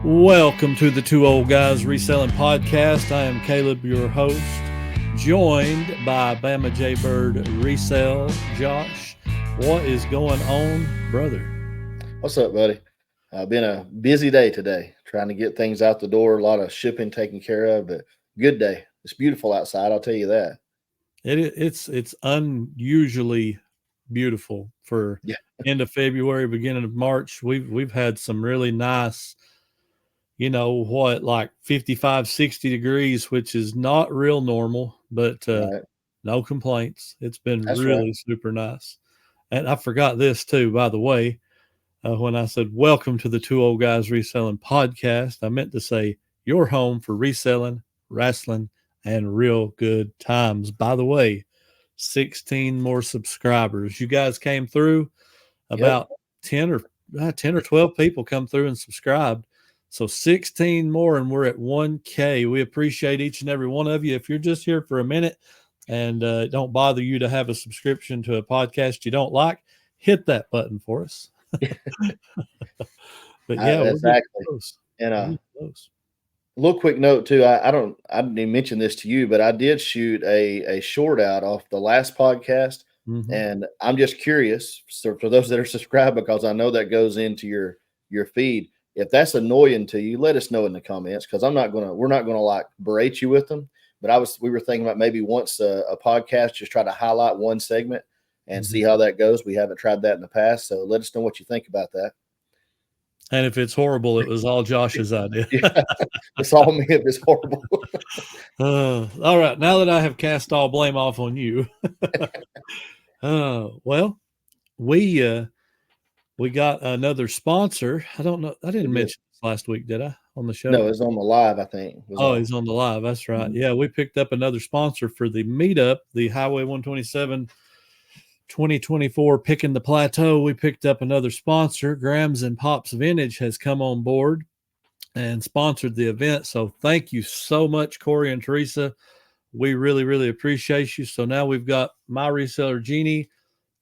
Welcome to the Two Old Guys Reselling Podcast. I am Caleb, your host, joined by Bama J Bird Resell. Josh, what is going on, brother? What's up, buddy? Been a busy day today, trying to get things out the door. A lot of shipping taken care of, but good day. It's beautiful outside, I'll tell you that. It's unusually beautiful for Yeah, end of February, beginning of March. We've had some really nice, like 55, 60 degrees, which is not real normal, but right. no complaints. It's been That's right. really super nice. And I forgot this too, by the way. When I said, welcome to the Two Old Guys Reselling Podcast, I meant to say your home for reselling, wrestling, and real good times. By the way, 16 more subscribers. You guys came through, Yep. about 10 or 12 people come through and subscribed. So 16 more, and we're at 1K. We appreciate each and every one of you. If you're just here for a minute and don't bother you to have a subscription to a podcast you don't like, hit that button for us. But yeah, we're getting Exactly. close. And We're a getting close. little quick note too. I didn't even mention this to you, but I did shoot a short out off the last podcast, Mm-hmm. and I'm just curious. So for those that are subscribed, because I know that goes into your feed. If that's annoying to you, let us know in the comments, because we're not gonna like berate you with them. But we were thinking about maybe once a podcast, just try to highlight one segment and Mm-hmm. see how that goes. We haven't tried that in the past, so let us know what you think about that. And if it's horrible, it was all Josh's idea. Yeah, it's all me if it's horrible. All right. Now that I have cast all blame off on you, well, we we got another sponsor. I don't know. I We didn't did. mention this last week, did I, on the show? No, it's on the live. I think it was Oh, on. he's on the live. That's right. Mhm. Yeah, we picked up another sponsor for the meetup, the Highway 127 2024 Pickin the Plateau. We picked up another sponsor. Grams and Pops Vintage has come on board and sponsored the event. So thank you so much, Corey and Teresa. We really, really appreciate you. So now we've got My Reseller Genie,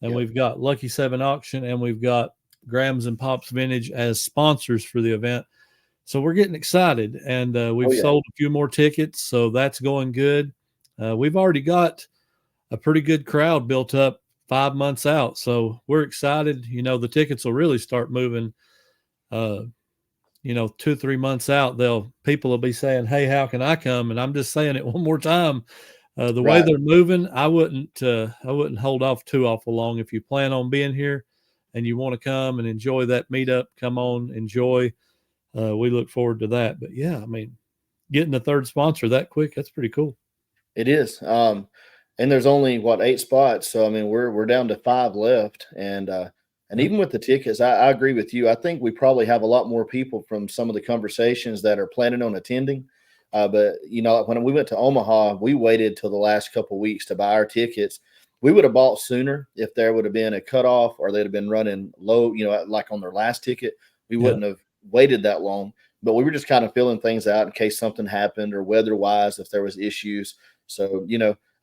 and Yep. we've got Lucky 7 Auction, and we've got Grams and Pops Vintage as sponsors for the event. So we're getting excited, and Oh we've yeah. sold a few more tickets, so that's going good. We've already got a pretty good crowd built up 5 months out, so we're excited. The tickets will really start moving. 2-3 months out, people will be saying, "Hey, how can I come?" And I'm just saying it one more time. The way Right. they're moving, I wouldn't hold off too awful long. If you plan on being here and you want to come and enjoy that meetup, come on, enjoy. We look forward to that. But yeah, I mean, getting the third sponsor that quick, that's pretty cool. It is. And there's only what 8 spots, so I mean we're down to 5 left, and Yep. even with the tickets, I agree with you. I think we probably have a lot more people from some of the conversations that are planning on attending. But when we went to Omaha, we waited till the last couple of weeks to buy our tickets. We would have bought sooner if there would have been a cutoff or they'd have been running low, like on their last ticket. We Yeah. wouldn't have waited that long. But we were just kind of filling things out in case something happened or weather-wise, if there was issues. So,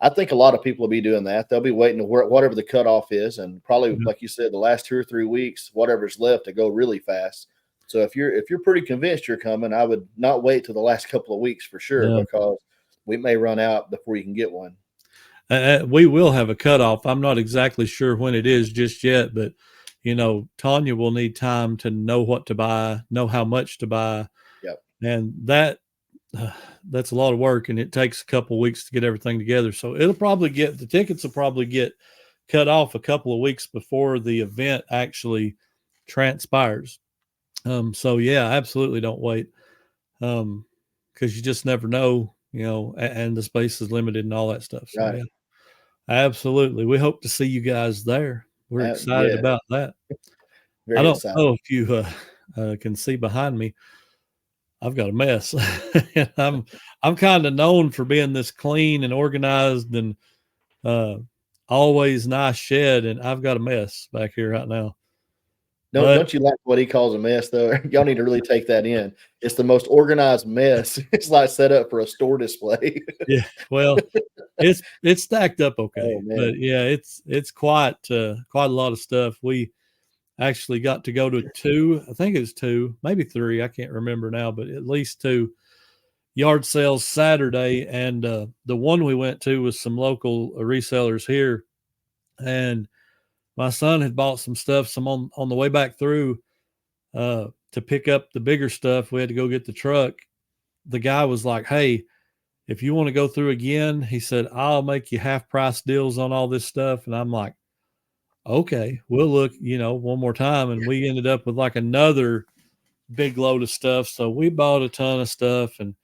I think a lot of people will be doing that. They'll be waiting to whatever the cutoff is, and probably, Yeah. like you said, the last 2 or 3 weeks, whatever's left, to go really fast. So if you're pretty convinced you're coming, I would not wait till the last couple of weeks for sure, Yeah. because we may run out before you can get one. We will have a cutoff. I'm not exactly sure when it is just yet, but Tanya will need time to know what to buy, know how much to buy, Yep. and that's a lot of work, and it takes a couple of weeks to get everything together. So the tickets will probably get cut off a couple of weeks before the event actually transpires. So yeah, absolutely don't wait. Because you just never know, and the space is limited and all that stuff. So Right. yeah, absolutely. We hope to see you guys there. We're excited Yeah. about that. I Very don't excited. know if you can see behind me. I've got a mess. And I'm kind of known for being this clean and organized and uh, always nice shed, and I've got a mess back here right now. But Don't you like what he calls a mess though? Y'all need to really take that in. It's the most organized mess. It's like set up for a store display. yeah, well, it's stacked up okay. Oh man. But yeah, it's quite a lot of stuff. actually got to go to two, I think it was two, maybe three, I can't remember now, but at least two yard sales Saturday. And the one we went to was some local resellers here. And my son had bought some stuff, some on the way back through to pick up the bigger stuff. We had to go get the truck. The guy was like, hey, if you want to go through again, he said, I'll make you half price deals on all this stuff. And I'm like, okay, we'll look, one more time. And we ended up with like another big load of stuff. So we bought a ton of stuff and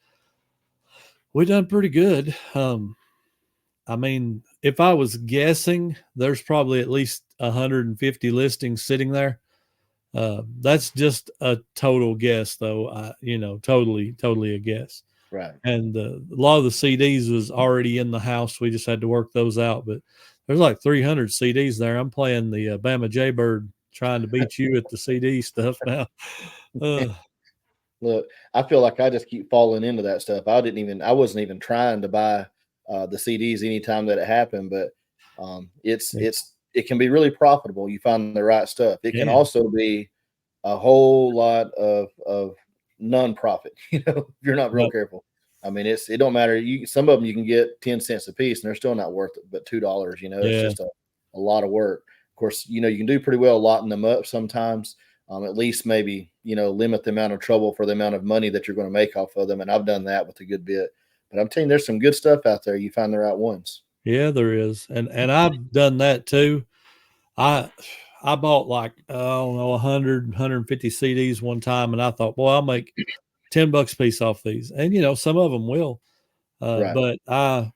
we done pretty good. I mean, if I was guessing, there's probably at least 150 listings sitting there. That's just a total guess, though. Totally a guess. Right. And a lot of the CDs was already in the house. We just had to work those out. But there's like 300 CDs there. I'm playing the Bama Jaybird, trying to beat you at the CD stuff now. Look, I feel like I just keep falling into that stuff. I wasn't even trying to buy the CDs anytime that it happened, but it can be really profitable. You find the right stuff. It can also be a whole lot of non-profit, if you're not real careful. I mean, it don't matter. Some of them you can get 10 cents a piece and they're still not worth it, but $2, it's just a lot of work. Of course, you can do pretty well lotting them up sometimes. At least maybe, limit the amount of trouble for the amount of money that you're going to make off of them. And I've done that with a good bit, but I'm telling you, there's some good stuff out there. You find the right ones. Yeah, there is. And I've done that too. I bought like, 150 CDs one time. And I thought, boy, I'll make $10 a piece off these. And, some of them will, Right. but I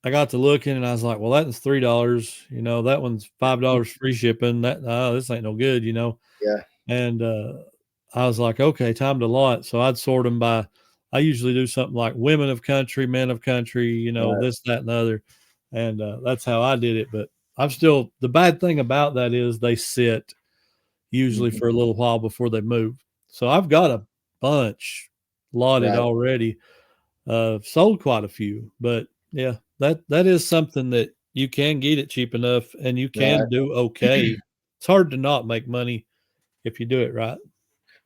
got to looking and I was like, well, that's $3. That one's $5 free shipping. This ain't no good, Yeah. And I was like, okay, time to lot. So I'd sort them by, I usually do something like women of country, men of country, Right. this, that, and the other. And that's how I did it. But the bad thing about that is they sit usually for a little while before they move. So I've got a bunch lotted already, sold quite a few, but yeah, that is something that you can get it cheap enough and you can do okay. It's hard to not make money if you do it right.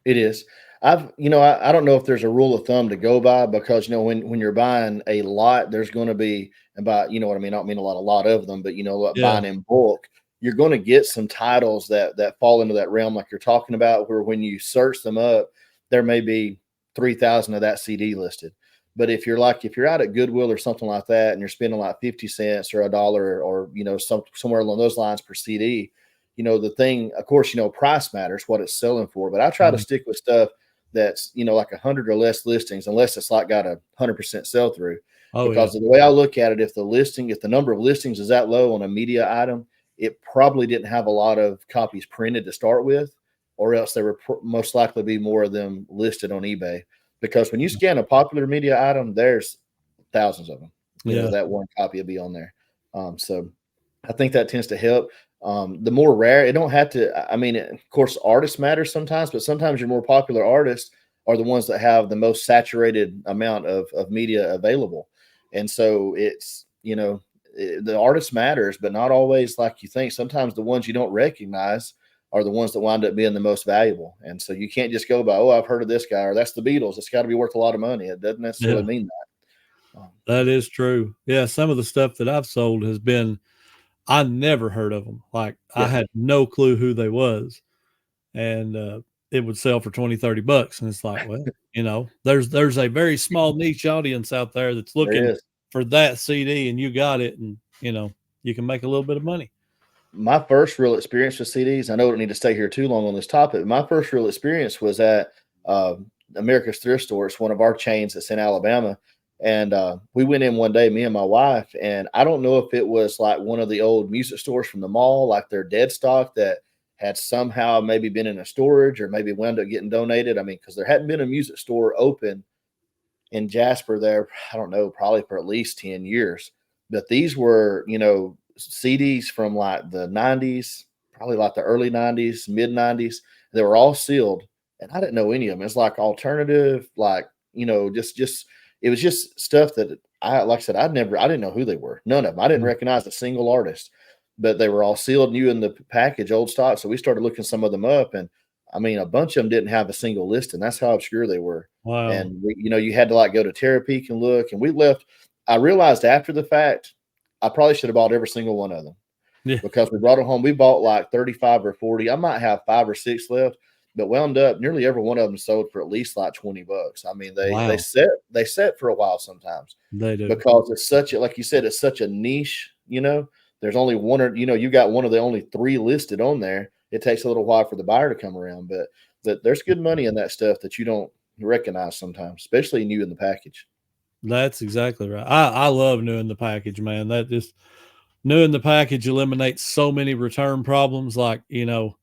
It is. I don't know if there's a rule of thumb to go by because, when you're buying a lot, there's going to be about, what I mean? I don't mean a lot of them, but buying in bulk, you're going to get some titles that fall into that realm. Like you're talking about, where when you search them up, there may be 3,000 of that CD listed. But if you're out at Goodwill or something like that, and you're spending like 50 cents or $1 or, somewhere along those lines per CD, the thing, of course, price matters, what it's selling for, but I try to stick with stuff that's, like 100 or less listings, unless it's like got a 100% sell through. Because of the way I look at it, if the number of listings is that low on a media item, it probably didn't have a lot of copies printed to start with, or else there would most likely be more of them listed on eBay. Because when you scan a popular media item, there's thousands of them. That one copy will be on there. So I think that tends to help. The more rare, it don't have to. I mean, of course, artists matter sometimes, but sometimes your more popular artists are the ones that have the most saturated amount of media available. And so it's, the artist matters, but not always like you think. Sometimes the ones you don't recognize are the ones that wind up being the most valuable. And so you can't just go by, I've heard of this guy, or that's the Beatles. It's got to be worth a lot of money. It doesn't necessarily mean that. That is true. Yeah. Some of the stuff that I've sold has been, I never heard of them. Like I had no clue who they was. And it would sell for $20-$30. And it's like, well, there's a very small niche audience out there that's looking for that CD, and you got it. And, you can make a little bit of money. My first real experience with CDs, I know I don't need to stay here too long on this topic. My first real experience was at America's Thrift Store. It's one of our chains that's in Alabama. And we went in one day, me and my wife, and I don't know if it was like one of the old music stores from the mall, like their dead stock that had somehow maybe been in a storage or maybe wound up getting donated. I mean, because there hadn't been a music store open in Jasper there, I don't know, probably for at least 10 years. But these were, CDs from like the 90s, probably like the early 90s, mid 90s. They were all sealed, and I didn't know any of them. It's like alternative, like, just it was just stuff that like I said, I didn't know who they were. None of them. I didn't recognize a single artist. but they were all sealed, new in the package, old stock. So we started looking some of them up, and I mean, a bunch of them didn't have a single listing. That's how obscure they were. Wow. And we, you had to like go to Terapeak and look. And we left. I realized after the fact, I probably should have bought every single one of them. Yeah. Because we brought them home. We bought like 35 or 40. I might have 5 or 6 left, but wound up nearly every one of them sold for at least like $20. I mean, they set for a while sometimes. They do, because it's such a, like you said, it's such a niche. There's only one, or you got one of the only 3 listed on there. It takes a little while for the buyer to come around, but there's good money in that stuff that you don't recognize sometimes, especially new in the package. That's exactly right. I love new in the package, man. That just new in the package eliminates so many return problems. Like, they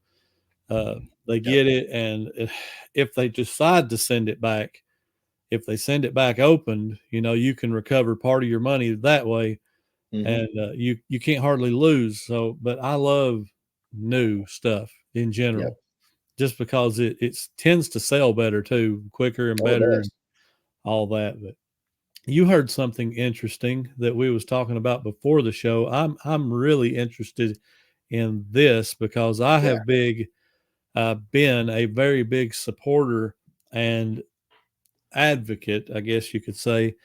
get it, and if they decide to send it back, if they send it back opened, you can recover part of your money that way, and you can't hardly lose. So, but I love new stuff in general, just because it tends to sell better too, quicker and better, and all that. But you heard something interesting that we was talking about before the show. I'm really interested in this because I have been a very big supporter and advocate, I guess you could say,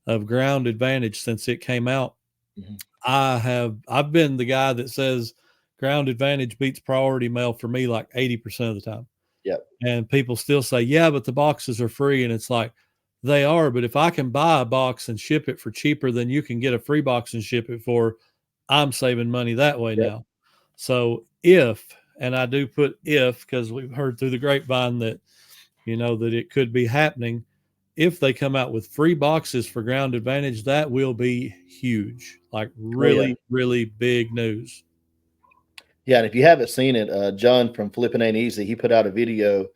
of Ground Advantage since it came out. I've been the guy that says Ground Advantage beats Priority Mail for me like 80% of the time. Yep. And people still say, yeah, but the boxes are free. And it's like, they are, but if I can buy a box and ship it for cheaper than you can get a free box and ship it for, I'm saving money that way now. So and I do put if, because we've heard through the grapevine that, that it could be happening. If they come out with free boxes for Ground Advantage, that will be huge, like really, really big news. Yeah, and if you haven't seen it, John from Flippin' Ain't Easy, he put out a video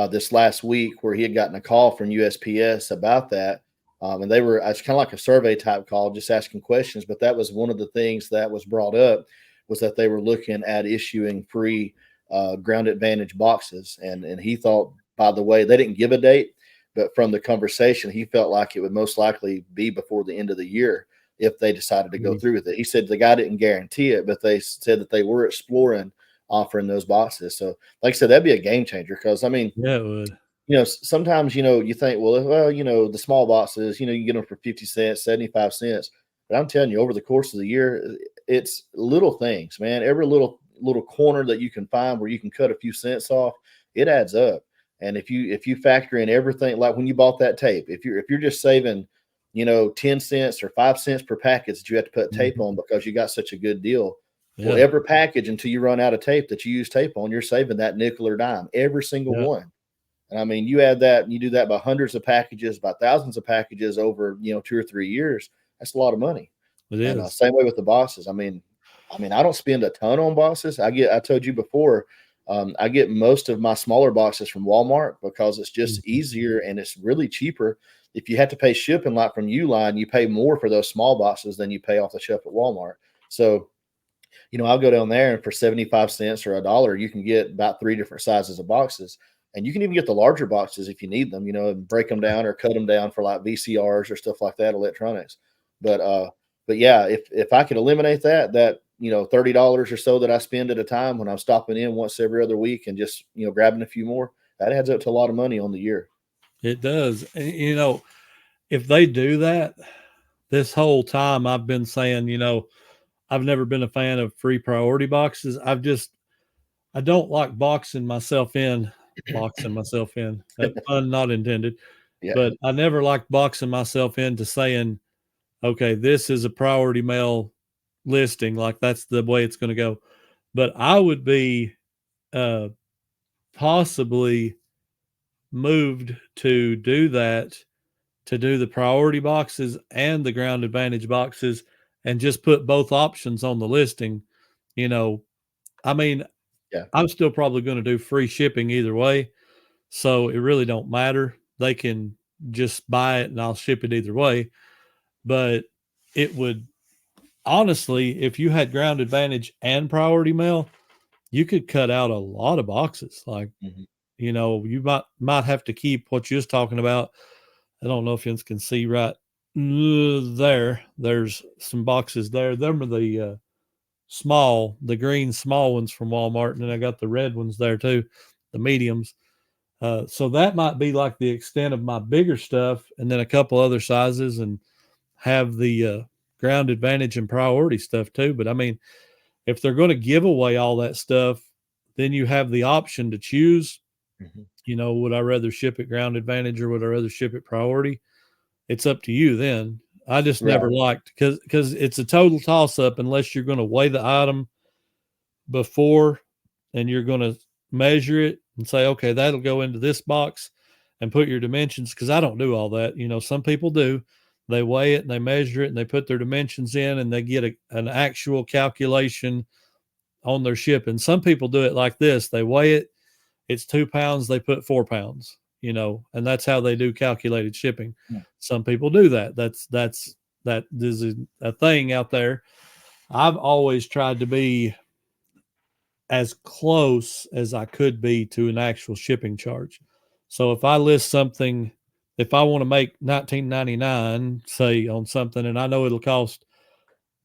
this last week where he had gotten a call from USPS about that. And it's kind of like a survey type call, just asking questions. But that was one of the things that was brought up, was that they were looking at issuing free Ground Advantage boxes. And he thought, by the way, they didn't give a date, but from the conversation, he felt like it would most likely be before the end of the year if they decided to go through with it. He said the guy didn't guarantee it, but they said that they were exploring offering those boxes. So like I said, that'd be a game changer, because I mean, yeah, it would. Sometimes, you think, well, the small boxes, you get them for 50 cents, 75 cents. But I'm telling you, over the course of the year, it's little things, man. Every little corner that you can find where you can cut a few cents off, it adds up. And if you factor in everything, like when you bought that tape, if you're just saving, 10 cents or 5 cents per package that you have to put tape on because you got such a good deal. Yeah. Well, every package until you run out of tape that you use tape on, you're saving that nickel or dime, every single one. And I mean, you add that, and you do that by hundreds of packages, by thousands of packages over, 2 or 3 years. That's a lot of money. It is. And same way with the boxes. I mean, I don't spend a ton on boxes. I told you before, I get most of my smaller boxes from Walmart because it's just easier and it's really cheaper. If you have to pay shipping, like from Uline, you pay more for those small boxes than you pay off the shelf at Walmart. So, I'll go down there, and for 75 cents or $1, you can get about 3 different sizes of boxes. And you can even get the larger boxes if you need them, and break them down or cut them down for like VCRs or stuff like that, electronics. But yeah, if I could eliminate that $30 or so that I spend at a time when I'm stopping in once every other week and just, grabbing a few more, that adds up to a lot of money on the year. It does. And, if they do that, this whole time I've been saying, I've never been a fan of free priority boxes. I don't like boxing myself in. That pun not intended. Yeah. But I never liked boxing myself into saying, okay, this is a priority mail listing, like that's the way it's going to go. But I would be possibly moved to do that, to do the priority boxes and the Ground Advantage boxes, and just put both options on the listing. I mean, I'm still probably going to do free shipping either way, so it really don't matter. They can just buy it and I'll ship it either way. But it would, honestly, if you had Ground Advantage and priority mail, you could cut out a lot of boxes. Like, you might have to keep what you was talking about. I don't know if you can see right there. There's some boxes there. Them are the small, the green small ones from Walmart, and then I got the red ones there too, the mediums. So that might be like the extent of my bigger stuff, and then a couple other sizes, and have the ground advantage and priority stuff too. But I mean, if they're going to give away all that stuff, then you have the option to choose. Would I rather ship it ground advantage or would I rather ship it priority? It's up to you then. I just never liked, because it's a total toss up unless you're going to weigh the item before and you're going to measure it and say, okay, that'll go into this box and put your dimensions. Because I don't do all that. Some people do. They weigh it and they measure it and they put their dimensions in and they get an actual calculation on their shipping. Some people do it like this. They weigh it. It's 2 pounds. They put 4 pounds, and that's how they do calculated shipping. Yeah. Some people do that. That is a thing out there. I've always tried to be as close as I could be to an actual shipping charge. So if I list something, if I want to make $19.99, say, on something, and I know it'll cost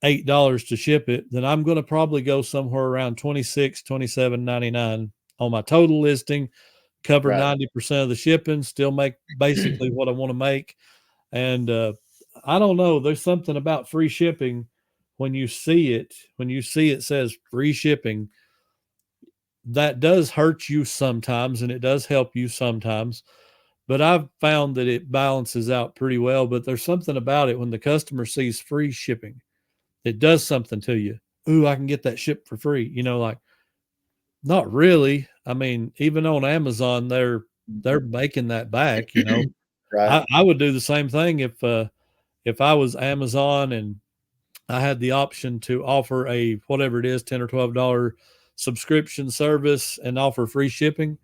$8 to ship it, then I'm going to probably go somewhere around $26, $27.99 on my total listing, cover 90% of the shipping, still make basically what I want to make. And I don't know, there's something about free shipping when you see it says free shipping, that does hurt you sometimes and it does help you sometimes. But I've found that it balances out pretty well. But there's something about it when the customer sees free shipping, it does something to you. Ooh, I can get that shipped for free. Like, not really. I mean, even on Amazon, they're making that back. Right. I would do the same thing if I was Amazon and I had the option to offer a whatever it is, $10 or $12 subscription service and offer free shipping.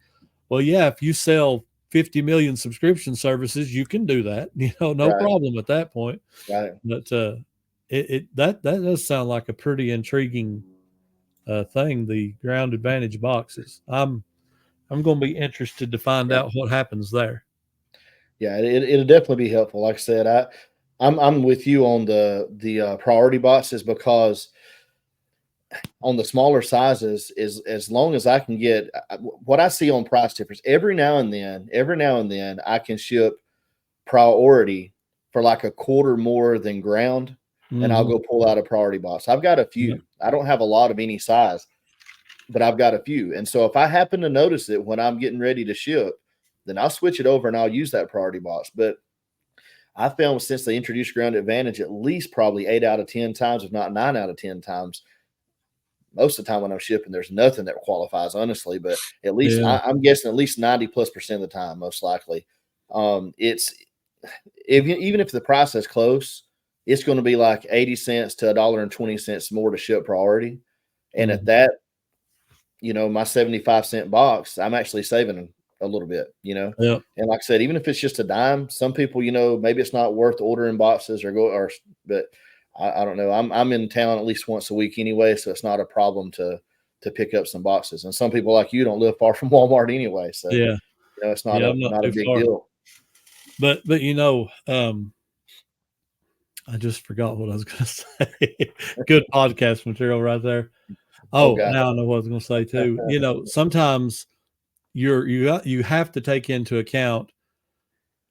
Well, yeah, if you sell 50 million subscription services, you can do that, no problem at that point. Right. But that does sound like a pretty intriguing thing, the ground advantage boxes. I'm going to be interested to find out what happens there. Yeah, it'll definitely be helpful. Like I said, I'm with you on the priority boxes, because on the smaller sizes, is as long as I can get what I see on price difference every now and then I can ship priority for like a quarter more than ground, and I'll go pull out a priority box. I've got a few. Yeah. I don't have a lot of any size, but I've got a few. And so if I happen to notice it when I'm getting ready to ship, then I'll switch it over and I'll use that priority box. But I found since they introduced ground advantage, at least probably 8 out of 10 times, if not 9 out of 10 times, most of the time when I'm shipping, there's nothing that qualifies, honestly. But at least I'm guessing at least 90+% of the time, most likely. It's even if the price is close, it's going to be like 80 cents to $1.20 more to ship priority. And at that, my 75-cent box, I'm actually saving a little bit, Yeah. And like I said, even if it's just a dime, some people, maybe it's not worth ordering boxes but I don't know. I'm in town at least once a week anyway, so it's not a problem to pick up some boxes. And some people like you don't live far from Walmart anyway, so it's not a big deal. But I just forgot what I was going to say. Good podcast material right there. Now I know what I was going to say too. Sometimes you have to take into account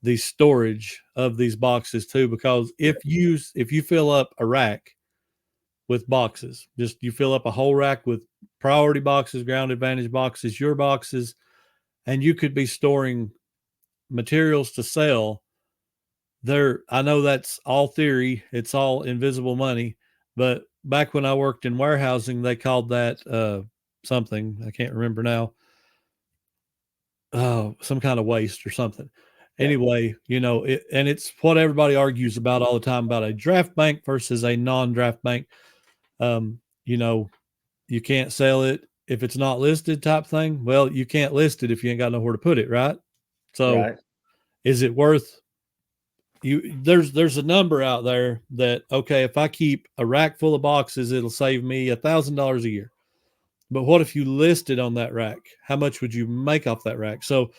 the storage of these boxes too, because if you fill up a rack with boxes, just you fill up a whole rack with priority boxes, ground advantage boxes, your boxes, and you could be storing materials to sell there. I know that's all theory. It's all invisible money, but back when I worked in warehousing, they called that something I can't remember now. Some kind of waste or something. Anyway, and it's what everybody argues about all the time about a draft bank versus a non-draft bank. You can't sell it if it's not listed type thing. Well, you can't list it if you ain't got nowhere to put it, right? So is it worth there's a number out there that, okay, if I keep a rack full of boxes, it'll save me $1,000 a year. But what if you listed on that rack? How much would you make off that rack? So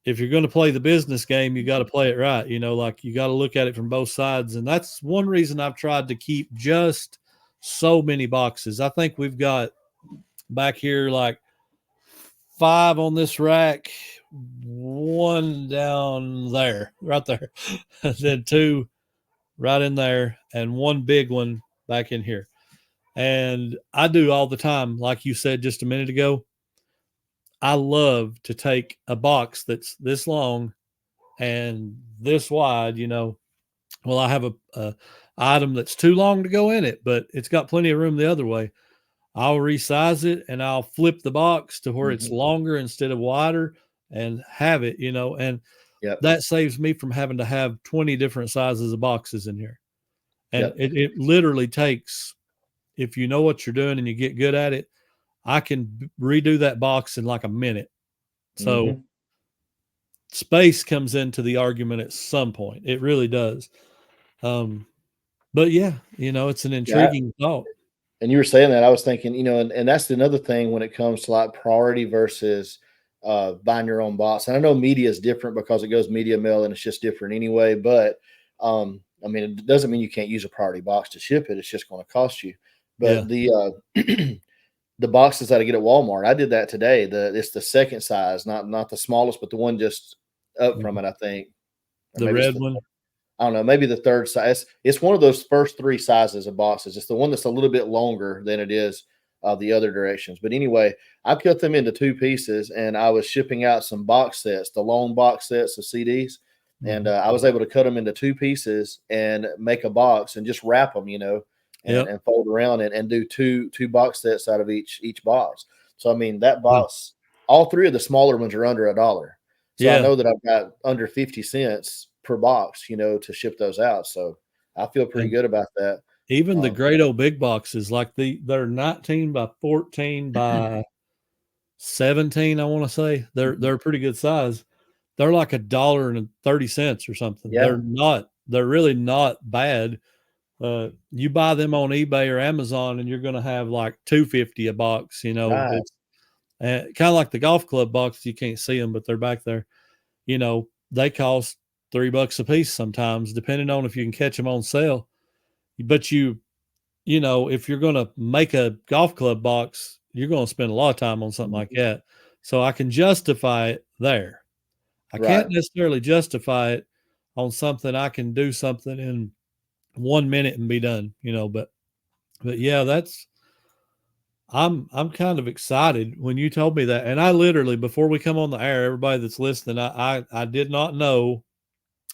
if you're going to play the business game, you got to play it right. Like you got to look at it from both sides. And that's one reason I've tried to keep just so many boxes. I think we've got back here like 5 on this rack, 1 down there, right there, and then 2 right in there, and 1 big one back in here. And I do all the time, like you said just a minute ago. I love to take a box that's this long and this wide, Well, I have a item that's too long to go in it, but it's got plenty of room the other way. I'll resize it and I'll flip the box to where it's longer instead of wider and have it, and that saves me from having to have 20 different sizes of boxes in here. And it literally takes, if you know what you're doing and you get good at it, I can redo that box in like a minute. So space comes into the argument at some point. It really does. But yeah, it's an intriguing thought. And you were saying that, I was thinking, and that's another thing when it comes to like priority versus buying your own box. And I know media is different because it goes media mail and it's just different anyway. But I mean, it doesn't mean you can't use a priority box to ship it. It's just going to cost you. But the boxes that I get at Walmart, I did that today. It's the second size, not the smallest, but the one just up from it, I think. The red one. I don't know, maybe the third size. It's one of those first 3 sizes of boxes. It's the one that's a little bit longer than it is the other directions. But anyway, I cut them into 2 pieces, and I was shipping out some box sets, the long box sets of CDs. And I was able to cut them into 2 pieces and make a box and just wrap them, and fold around and do two box sets out of each box. So, I mean, that box, all 3 of the smaller ones are under $1. So I know that I've got under 50 cents per box, to ship those out. So I feel pretty good about that. Even the great old big boxes, like they're 19 by 14 by 17, I want to say. They're a pretty good size. They're like $1.30 or something. Yeah. They're really not bad. You buy them on eBay or Amazon and you're going to have like $2.50 a box, Right. It's kind of like the golf club box. You can't see them, but they're back there. They cost $3 a piece sometimes, depending on if you can catch them on sale. But if you're going to make a golf club box, you're going to spend a lot of time on something like that. So I can justify it there. I can't necessarily justify it on something I can do something in 1 minute and be done, but yeah, I'm kind of excited when you told me that. And I literally, before we come on the air, everybody that's listening, I did not know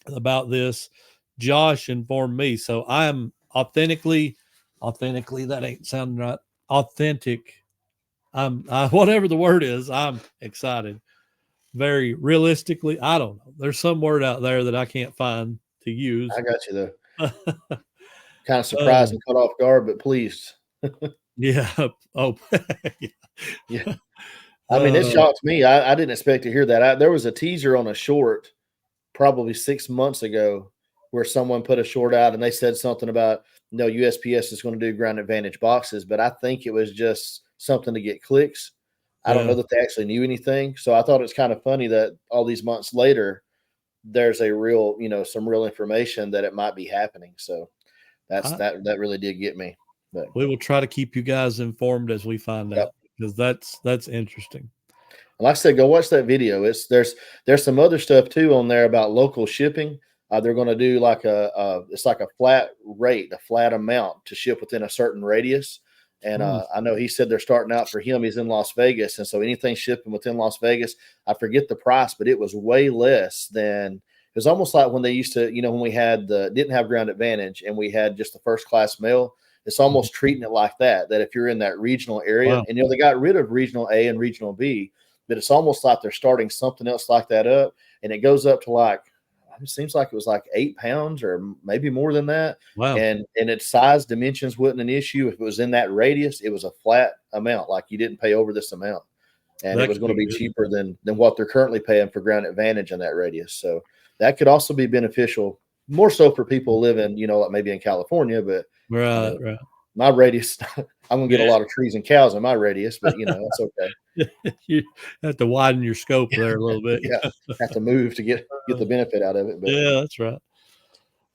about this. Josh informed me. So I am authentically, that ain't sounding right. Authentic. Whatever the word is, I'm excited. Very realistically, I don't know. There's some word out there that I can't find to use. I got you though. Kind of surprised and caught off guard, but pleased. Yeah. Oh, yeah. I mean, it shocked me. I didn't expect to hear that. There was a teaser on a short probably 6 months ago where someone put a short out and they said something about, USPS is going to do ground advantage boxes, but I think it was just something to get clicks. I don't know that they actually knew anything. So I thought it's kind of funny that all these months later, there's a real, some real information that it might be happening. So that really did get me. But we will try to keep you guys informed as we find out, because that's interesting. Like I said, go watch that video. There's some other stuff too on there about local shipping. They're going to do like it's like a flat rate, a flat amount to ship within a certain radius. And I know he said they're starting out for him. He's in Las Vegas. And so anything shipping within Las Vegas, I forget the price, but it was way less than, it was almost like when they used to, when we didn't have ground advantage and we had just the first class mail. It's almost treating it like that if you're in that regional area, and, they got rid of regional A and regional B, but it's almost like they're starting something else like that up. And it goes up to like, it seems like it was like 8 pounds or maybe more than that. Wow. And its size dimensions wasn't an issue. If it was in that radius, it was a flat amount. Like you didn't pay over this amount, and it was going to be cheaper than what they're currently paying for ground advantage in that radius. So that could also be beneficial, more so for people living, like maybe in California, but right. My radius, I'm going to get a lot of trees and cows in my radius, but that's okay. You have to widen your scope there a little bit. Have to move to get the benefit out of it. But. Yeah, that's right.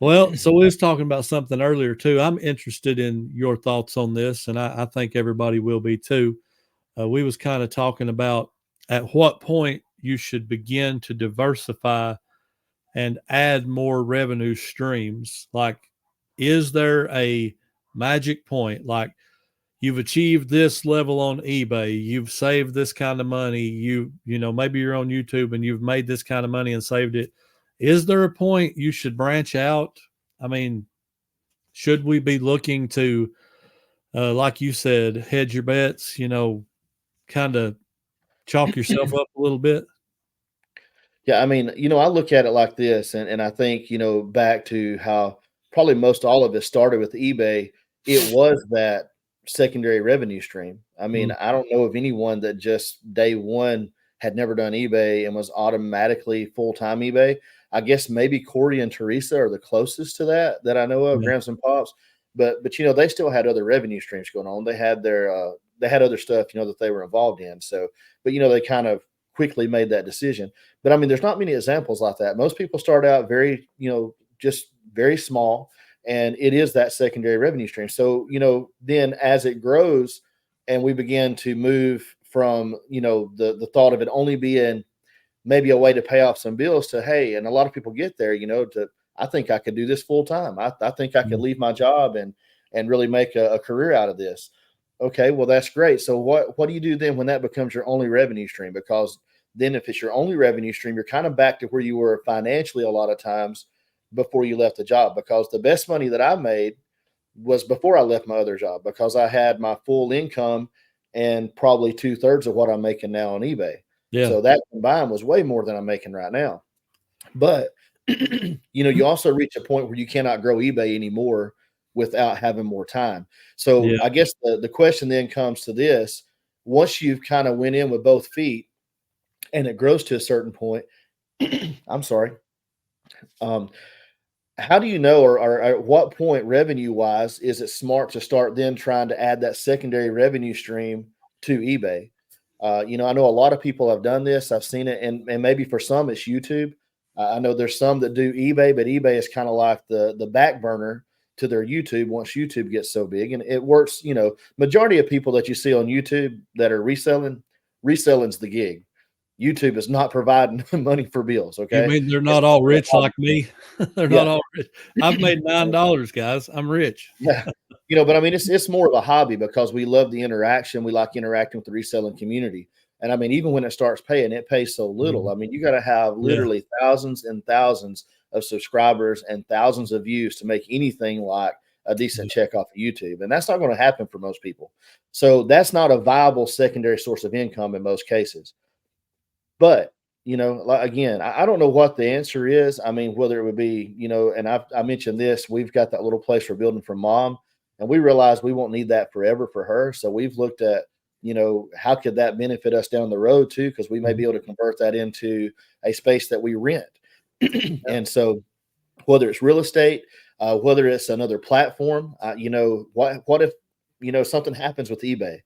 Well, so we was talking about something earlier too. I'm interested in your thoughts on this, and I think everybody will be too. We was kind of talking about at what point you should begin to diversify and add more revenue streams. Like, is there a magic point? Like, you've achieved this level on eBay, you've saved this kind of money, maybe you're on YouTube and you've made this kind of money and saved it. Is there a point you should branch out? I mean, should we be looking to, like you said, hedge your bets, kind of chalk yourself up a little bit? Yeah, I mean, I look at it like this, and I think, back to how probably most all of it started with eBay. It was that secondary revenue stream. I mean, Mm, I don't know of anyone that just day one had never done eBay and was automatically full-time eBay. I guess maybe Corey and Teresa are the closest to that I know of, yeah, Grams and Pops. But they still had other revenue streams going on. They had other stuff, that they were involved in. So, but they kind of quickly made that decision. But I mean, there's not many examples like that. Most people start out very, just very small, and it is that secondary revenue stream. So, then as it grows and we begin to move from, the thought of it only being maybe a way to pay off some bills to, hey, and a lot of people get there, I think I could do this full time. I think I could mm, leave my job and really make a career out of this. Okay, well, that's great. So what do you do then when that becomes your only revenue stream? Because then if it's your only revenue stream, you're kind of back to where you were financially a lot of times before you left the job. Because the best money that I made was before I left my other job, because I had my full income and probably 2/3 of what I'm making now on eBay. yeah, So that combined was way more than I'm making right now. But you also reach a point where you cannot grow eBay anymore without having more time. So yeah. I guess the question then comes to this: once you've kind of went in with both feet and it grows to a certain point, I'm sorry. Um, how do you know, or at what point, revenue wise, is it smart to start then trying to add that secondary revenue stream to eBay? I know a lot of people have done this. I've seen it, and maybe for some it's YouTube. I know there's some that do eBay, but eBay is kind of like the back burner to their YouTube once YouTube gets so big, and it works. Majority of people that you see on YouTube that are reselling's the gig. YouTube is not providing money for bills. You Okay, mean they're it's not all a rich hobby like me? They're not yeah. all rich. I've made $9, guys. I'm rich. Yeah. But I mean, it's more of a hobby because we love the interaction. We like interacting with the reselling community. And I mean, even when it starts paying, it pays so little. Mhm. I mean, you got to have Yeah, literally thousands and thousands of subscribers and thousands of views to make anything like a decent yeah, check off of YouTube. And that's not going to happen for most people. So that's not a viable secondary source of income in most cases. But, like, again, I don't know what the answer is. I mean, whether it would be, and I mentioned this, we've got that little place we're building for mom, and we realize we won't need that forever for her. So we've looked at, how could that benefit us down the road too? Because we may be mhm, able to convert that into a space that we rent. yeah, And so whether it's real estate, whether it's another platform, what if, something happens with eBay?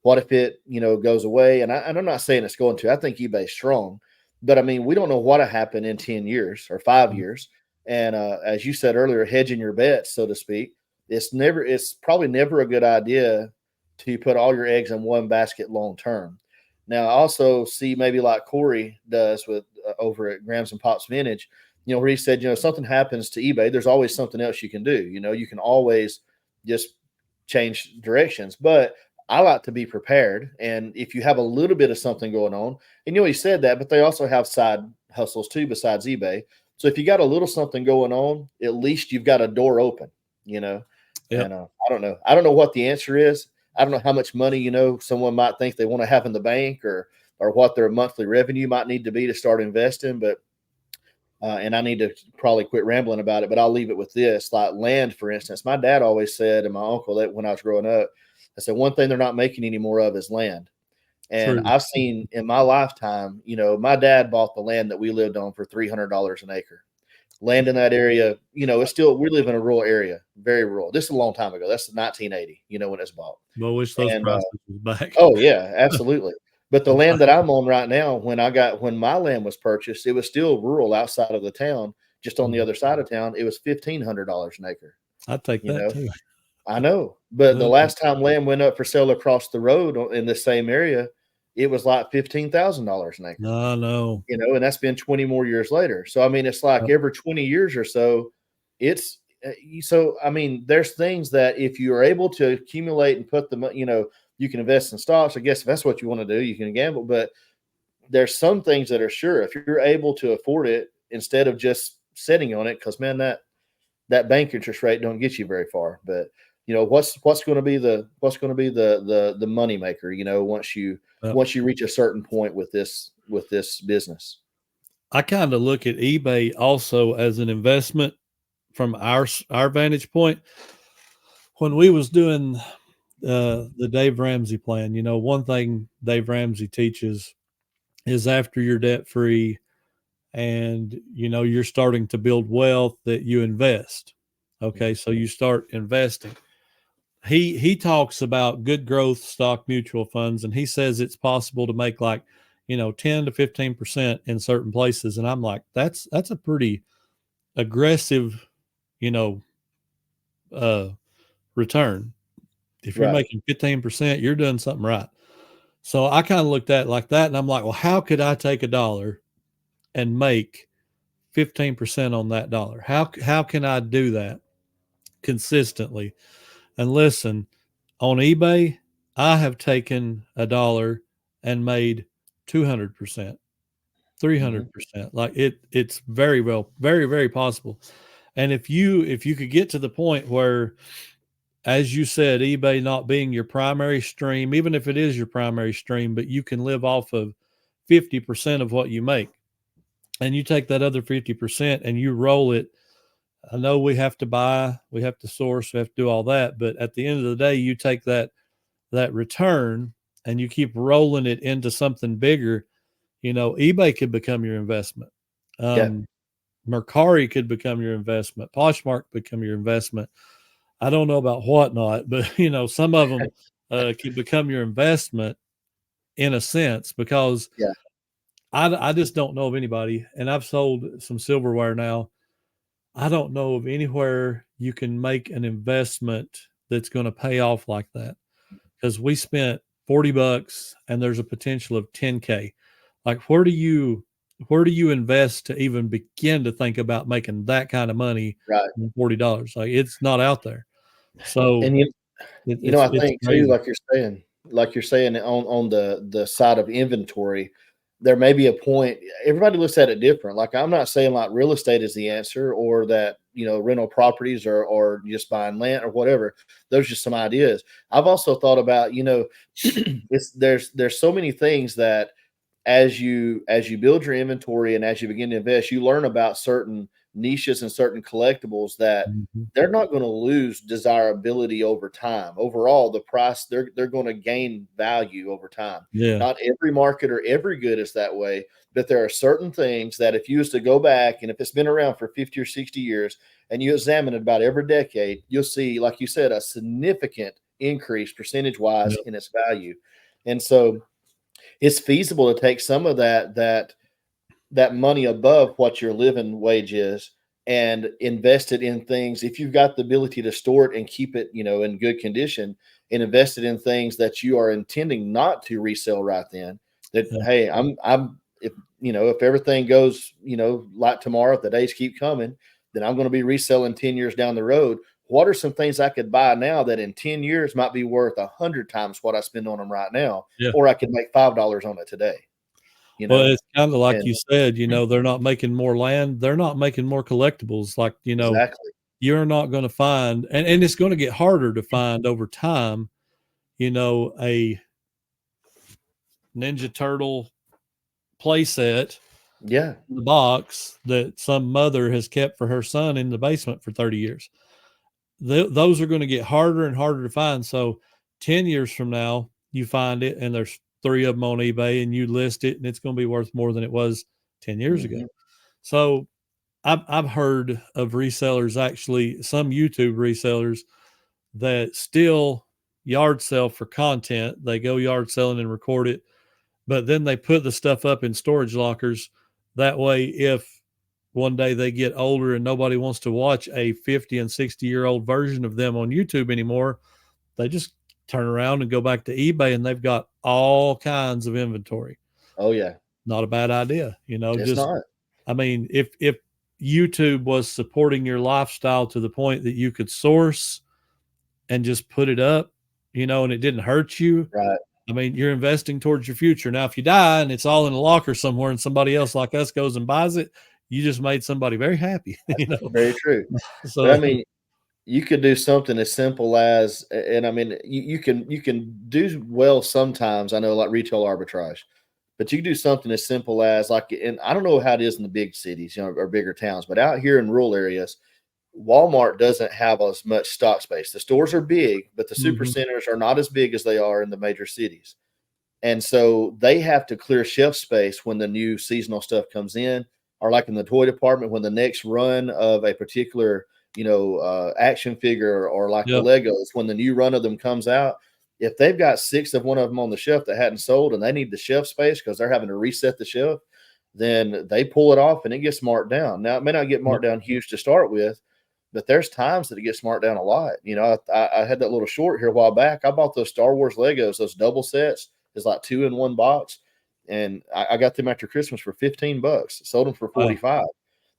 What if it, goes away? And I'm not saying it's going to. I think eBay's strong, but I mean, we don't know what'll happen in 10 years or 5 mhm, years. And as you said earlier, hedging your bets, so to speak, it's probably never a good idea to put all your eggs in one basket long term. Now, I also see maybe like Corey does with over at Grams and Pops Vintage, where he said, something happens to eBay, there's always something else you can do. You can always just change directions. But I like to be prepared. And if you have a little bit of something going on, and he said that, but they also have side hustles too besides eBay. So if you got a little something going on, at least you've got a door open, you know. yep. And I don't know. I don't know what the answer is. I don't know how much money, someone might think they want to have in the bank, or what their monthly revenue might need to be to start investing. But and I need to probably quit rambling about it, but I'll leave it with this. Like land, for instance, my dad always said, and my uncle, that when I was growing up, I said, one thing they're not making any more of is land. And True. I've seen in my lifetime, my dad bought the land that we lived on for $300 an acre. Land in that area, it's still, we live in a rural area, very rural. This is a long time ago. That's 1980, when it's bought. But I wish those And prices was back. oh yeah, absolutely. But the land that I'm on right now, when my land was purchased, it was still rural outside of the town just on the other side of town, it was $1,500 an acre. I'd take that too. I know, but the last time land went up for sale across the road in the same area, it was like $15,000 an acre. No. And that's been 20 more years later. So, I mean, it's like every 20 years or so, there's things that if you're able to accumulate and put them, you can invest in stocks. I guess if that's what you want to do, you can gamble, but there's some things that are sure. If you're able to afford it instead of just sitting on it, because man, that bank interest rate don't get you very far. But what's going to be the money maker, once you reach a certain point with this business. I kind of look at eBay also as an investment from our vantage point. When we was doing the Dave Ramsey plan, one thing Dave Ramsey teaches is after you're debt free and you're starting to build wealth, that you invest. Okay, so you start investing. He talks about good growth stock mutual funds, and he says it's possible to make 10 to 15% in certain places. And I'm like, that's a pretty aggressive, return. If you're making 15%, you're doing something right. So I kind of looked at it like that, and I'm like, well, how could I take $1 and make 15% on that dollar? How can I do that consistently? And listen, on eBay, I have taken $1 and made 200%, 300%. Like it's very well, very, very possible. And if you could get to the point where, as you said, eBay not being your primary stream, even if it is your primary stream, but you can live off of 50% of what you make, and you take that other 50% and you roll it. I know we have to buy, we have to source, we have to do all that, but at the end of the day, you take that return and you keep rolling it into something bigger. eBay could become your investment. Mercari could become your investment. Poshmark become your investment. I don't know about Whatnot, but some of them could become your investment in a sense, because I just don't know of anybody, and I've sold some silverware now. I don't know of anywhere you can make an investment that's going to pay off like that, because we spent $40 and there's a potential of 10K. Like, where do you invest to even begin to think about making that kind of money? Right. $40. Like, it's not out there. So, and I think crazy. too, like you're saying on the side of inventory, there may be a point. Everybody looks at it different. Like, I'm not saying like real estate is the answer, or that, rental properties or just buying land or whatever. Those are just some ideas. I've also thought about, there's so many things that as you build your inventory and as you begin to invest, you learn about certain niches and certain collectibles that they're not going to lose desirability over time. Overall, the price, they're going to gain value over time. Yeah. Not every market or every good is that way, but there are certain things that if you was to go back, and if it's been around for 50 or 60 years and you examine it about every decade, you'll see, like you said, a significant increase percentage wise in its value. And so it's feasible to take some of that money above what your living wage is and invest it in things. If you've got the ability to store it and keep it, in good condition, and invest it in things that you are intending not to resell right then, that, hey, if everything goes, like tomorrow, if the days keep coming, then I'm going to be reselling 10 years down the road. What are some things I could buy now that in 10 years might be worth 100 times what I spend on them right now, or I could make $5 on it today? Well, it's kind of like you said, they're not making more land. They're not making more collectibles. Like, exactly. You're not going to find, and it's going to get harder to find over time, a Ninja Turtle playset in the box that some mother has kept for her son in the basement for 30 years. Those are going to get harder and harder to find. So 10 years from now, you find it and there's 3 of them on eBay, and you list it and it's going to be worth more than it was 10 years ago. So I've heard of resellers, actually some YouTube resellers, that still yard sell for content. They go yard selling and record it, but then they put the stuff up in storage lockers. That way, if one day they get older and nobody wants to watch a 50 and 60-year-old version of them on YouTube anymore, they just turn around and go back to eBay and they've got all kinds of inventory. Oh yeah. Not a bad idea. It's not. I mean, if YouTube was supporting your lifestyle to the point that you could source and just put it up, and it didn't hurt you. Right. I mean, you're investing towards your future. Now, if you die and it's all in a locker somewhere and somebody else like us goes and buys it, you just made somebody very happy. Very true. So, but I mean, you could do something as simple as, and I mean, you can do well sometimes. I know, like retail arbitrage, but you can do something as simple as and I don't know how it is in the big cities, or bigger towns, but out here in rural areas, Walmart doesn't have as much stock space. The stores are big, but the super centers are not as big as they are in the major cities. And so they have to clear shelf space when the new seasonal stuff comes in, or like in the toy department, when the next run of a particular, action figure or like the Legos, when the new run of them comes out, if they've got 6 of one of them on the shelf that hadn't sold and they need the shelf space because they're having to reset the shelf, then they pull it off and it gets marked down. Now, it may not get marked down huge to start with, but there's times that it gets marked down a lot. I had that little short here a while back. I bought those Star Wars Legos, those double sets. It's like 2 in 1 box. And I got them after Christmas for $15. Sold them for $45.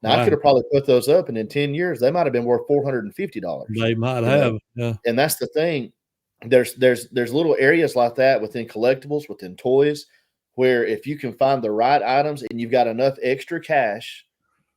Now, I could have probably put those up, and in 10 years, they might have been worth $450. They might have. Yeah. And that's the thing. There's little areas like that within collectibles, within toys, where if you can find the right items and you've got enough extra cash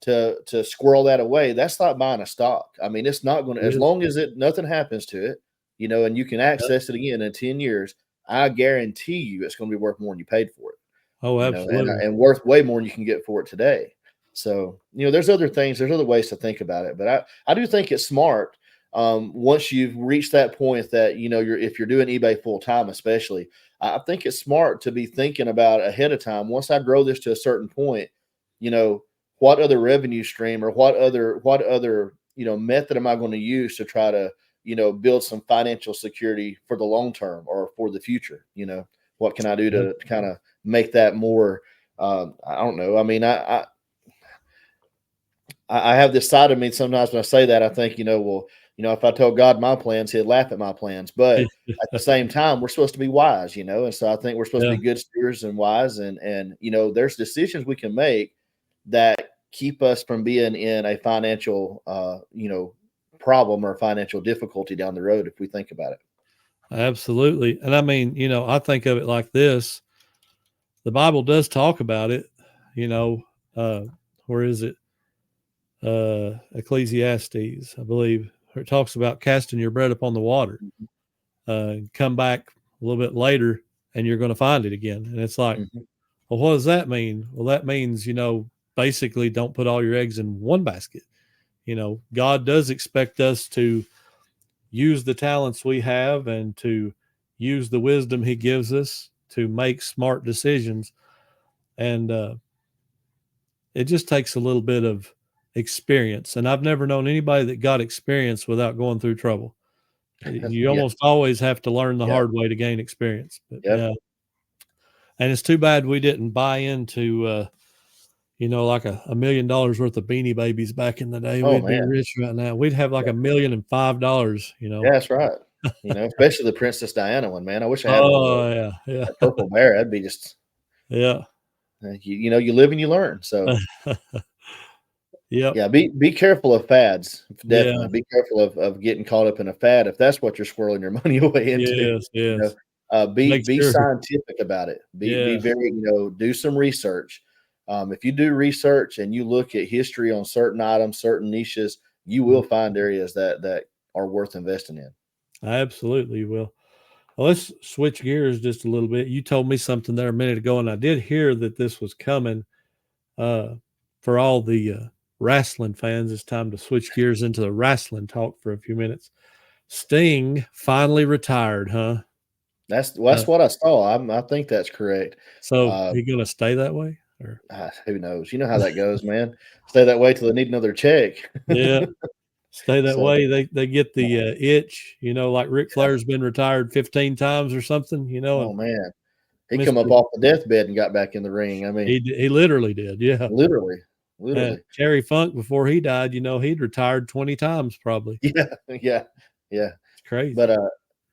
to squirrel that away, that's not buying a stock. I mean, it's not going to, as long as nothing happens to it, and you can access it again in 10 years, I guarantee you it's going to be worth more than you paid for it. Oh, absolutely. And worth way more than you can get for it today. So, there's other things, there's other ways to think about it, but I do think it's smart. Once you've reached that point that, if you're doing eBay full time, especially, I think it's smart to be thinking about ahead of time. Once I grow this to a certain point, what other revenue stream or what other method am I going to use to try to, build some financial security for the long term or for the future? What can I do to kind of make that more, I don't know. I mean, I have this side of me sometimes when I say that, I think, if I tell God my plans, he'd laugh at my plans. But at the same time, we're supposed to be wise, and so I think we're supposed to be good stewards and wise. And there's decisions we can make that keep us from being in a financial, problem or financial difficulty down the road if we think about it. Absolutely. And I mean, I think of it like this. The Bible does talk about it, where is it? Ecclesiastes, I believe. It talks about casting your bread upon the water. Come back a little bit later and you're going to find it again. And it's like, well, what does that mean? Well, that means, basically don't put all your eggs in one basket. God does expect us to use the talents we have and to use the wisdom he gives us to make smart decisions. And it just takes a little bit of experience. And I've never known anybody that got experience without going through trouble. You almost always have to learn the hard way to gain experience. But yeah. And it's too bad we didn't buy into, like $1 million worth of Beanie Babies back in the day. We'd be rich right now. We'd have like $1,005,000, Yeah, that's right. Especially the Princess Diana one, man. I wish I had one. Oh, yeah. That purple bear, that'd be just, yeah. You live and you learn. So, yeah. Be careful of fads. Definitely. Yeah. Be careful of getting caught up in a fad if that's what you're swirling your money away into. Yes. Be scientific about it. Be very, do some research. If you do research and you look at history on certain items, certain niches, you will find areas that are worth investing in. Absolutely, you will. Well, let's switch gears just a little bit. You told me something there a minute ago, and I did hear that this was coming. For all the wrestling fans, it's time to switch gears into the wrestling talk for a few minutes. Sting finally retired, huh? That's what I saw. I think that's correct. So he going to stay that way? Or who knows? You know how that goes, man. Stay that way till they need another check. Yeah, stay that way. They get the itch, like Ric Flair's been retired 15 times or something, Oh man, he come up off the deathbed and got back in the ring. I mean, he literally did. Yeah, literally. literally. Terry Funk, before he died, he'd retired 20 times probably. Yeah. It's crazy. But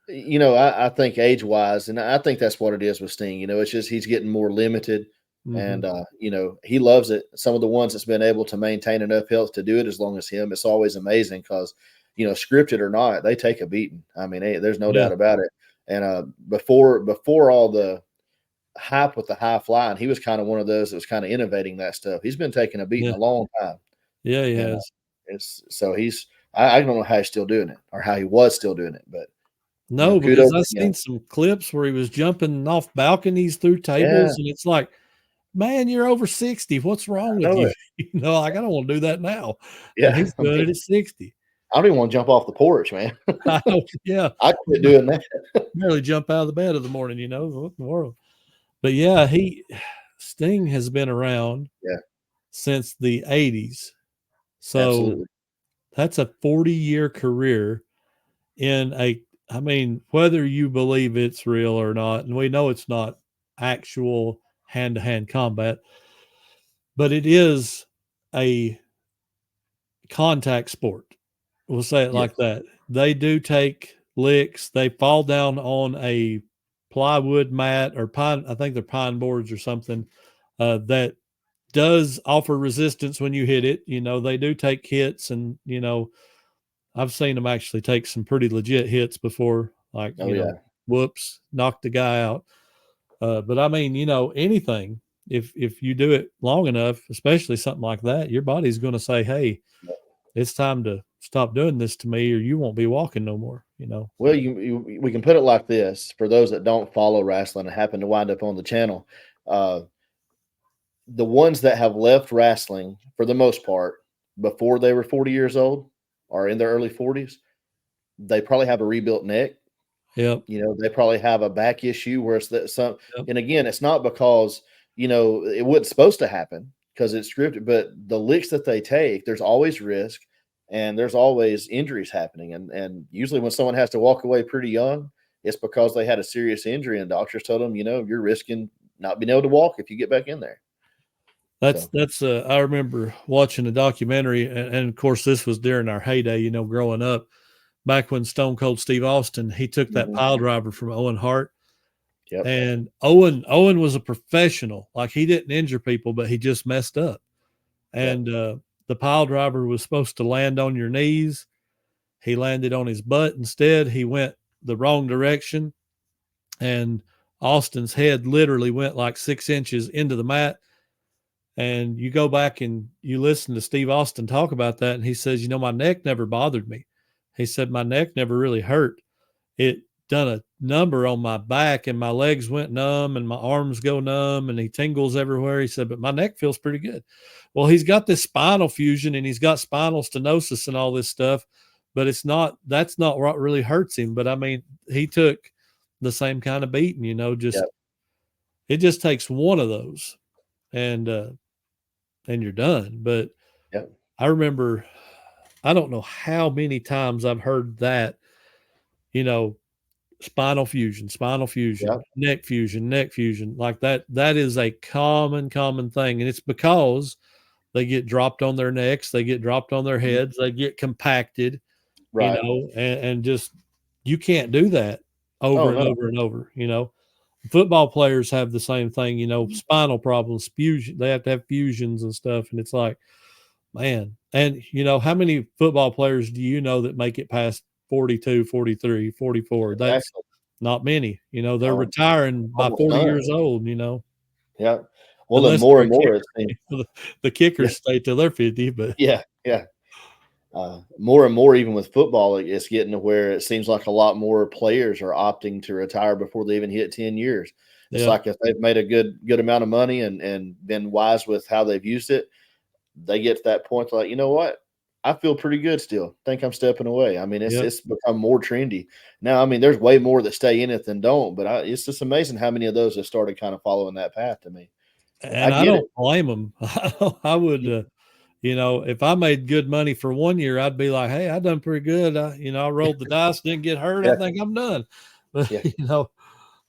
I think age-wise, and I think that's what it is with Sting. It's just he's getting more limited, and he loves it. Some of the ones that's been able to maintain enough health to do it as long as him, it's always amazing because scripted or not, they take a beating. I mean, there's no doubt about it. And before all the hype with the high flying, he was kind of one of those that was kind of innovating that stuff. He's been taking a beating a long time. Yeah, he and, has. I don't know how he's still doing it or how he was still doing it, but no, because I've seen some clips where he was jumping off balconies through tables, and it's like, man, you're over 60. What's wrong with you? I don't want to do that now. Yeah, and he's doing it at 60. I don't even want to jump off the porch, man. I quit doing that. Barely jump out of the bed in the morning, what in the world? But Sting has been around since the 80s. So absolutely. That's a 40-year career whether you believe it's real or not, and we know it's not actual hand-to-hand combat, but it is a contact sport. We'll say it like that. They do take licks. They fall down on a plywood mat or pine. I think they're pine boards or something that does offer resistance when you hit it. They do take hits, and I've seen them actually take some pretty legit hits before, like whoops, knocked the guy out. But I mean, anything. If you do it long enough, especially something like that, your body's going to say, "Hey, it's time to stop doing this to me, or you won't be walking no more." Well, we can put it like this for those that don't follow wrestling and happen to wind up on the channel. The ones that have left wrestling, for the most part, before they were 40 years old or in their early 40s, they probably have a rebuilt neck. Yep. They probably have a back issue where it's and again, it's not because, it wasn't supposed to happen because it's scripted, but the licks that they take, there's always risk and there's always injuries happening. And usually when someone has to walk away pretty young, it's because they had a serious injury and doctors told them, you're risking not being able to walk if you get back in there. I remember watching a documentary, and of course this was during our heyday, growing up, back when Stone Cold Steve Austin, he took that pile driver from Owen Hart. Yep. And Owen was a professional. Like, he didn't injure people, but he just messed up. And the pile driver was supposed to land on your knees. He landed on his butt instead. He went the wrong direction, and Austin's head literally went like 6 inches into the mat. And you go back and you listen to Steve Austin talk about that, and he says, my neck never bothered me. He said, my neck never really hurt. It done a number on my back, and my legs went numb and my arms go numb, and he tingles everywhere. He said, but my neck feels pretty good. Well, he's got this spinal fusion and he's got spinal stenosis and all this stuff, but that's not what really hurts him. But I mean, he took the same kind of beating, it just takes one of those and you're done. But I remember, I don't know how many times I've heard that, spinal fusion, neck fusion, like that. That is a common thing. And it's because they get dropped on their necks, they get dropped on their heads, they get compacted, and just, you can't do that over and over. Football players have the same thing, spinal problems, fusion. They have to have fusions and stuff. And it's like, man. And how many football players do you know that make it past 42, 43, 44? That's not many. They're retiring by 40 years old, Yeah. Well, then more and more, the kickers stay till they're 50, but more and more, even with football, it's getting to where it seems like a lot more players are opting to retire before they even hit 10 years. It's like if they've made a good amount of money and been wise with how they've used it, they get to that point like, you know what? I feel pretty good still. Think I'm stepping away. I mean, it's become more trendy. Now, I mean, there's way more that stay in it than don't, but it's just amazing how many of those have started kind of following that path to me. And I don't blame them. I would, if I made good money for 1 year, I'd be like, hey, I done pretty good. I rolled the dice, didn't get hurt. I think I'm done. But,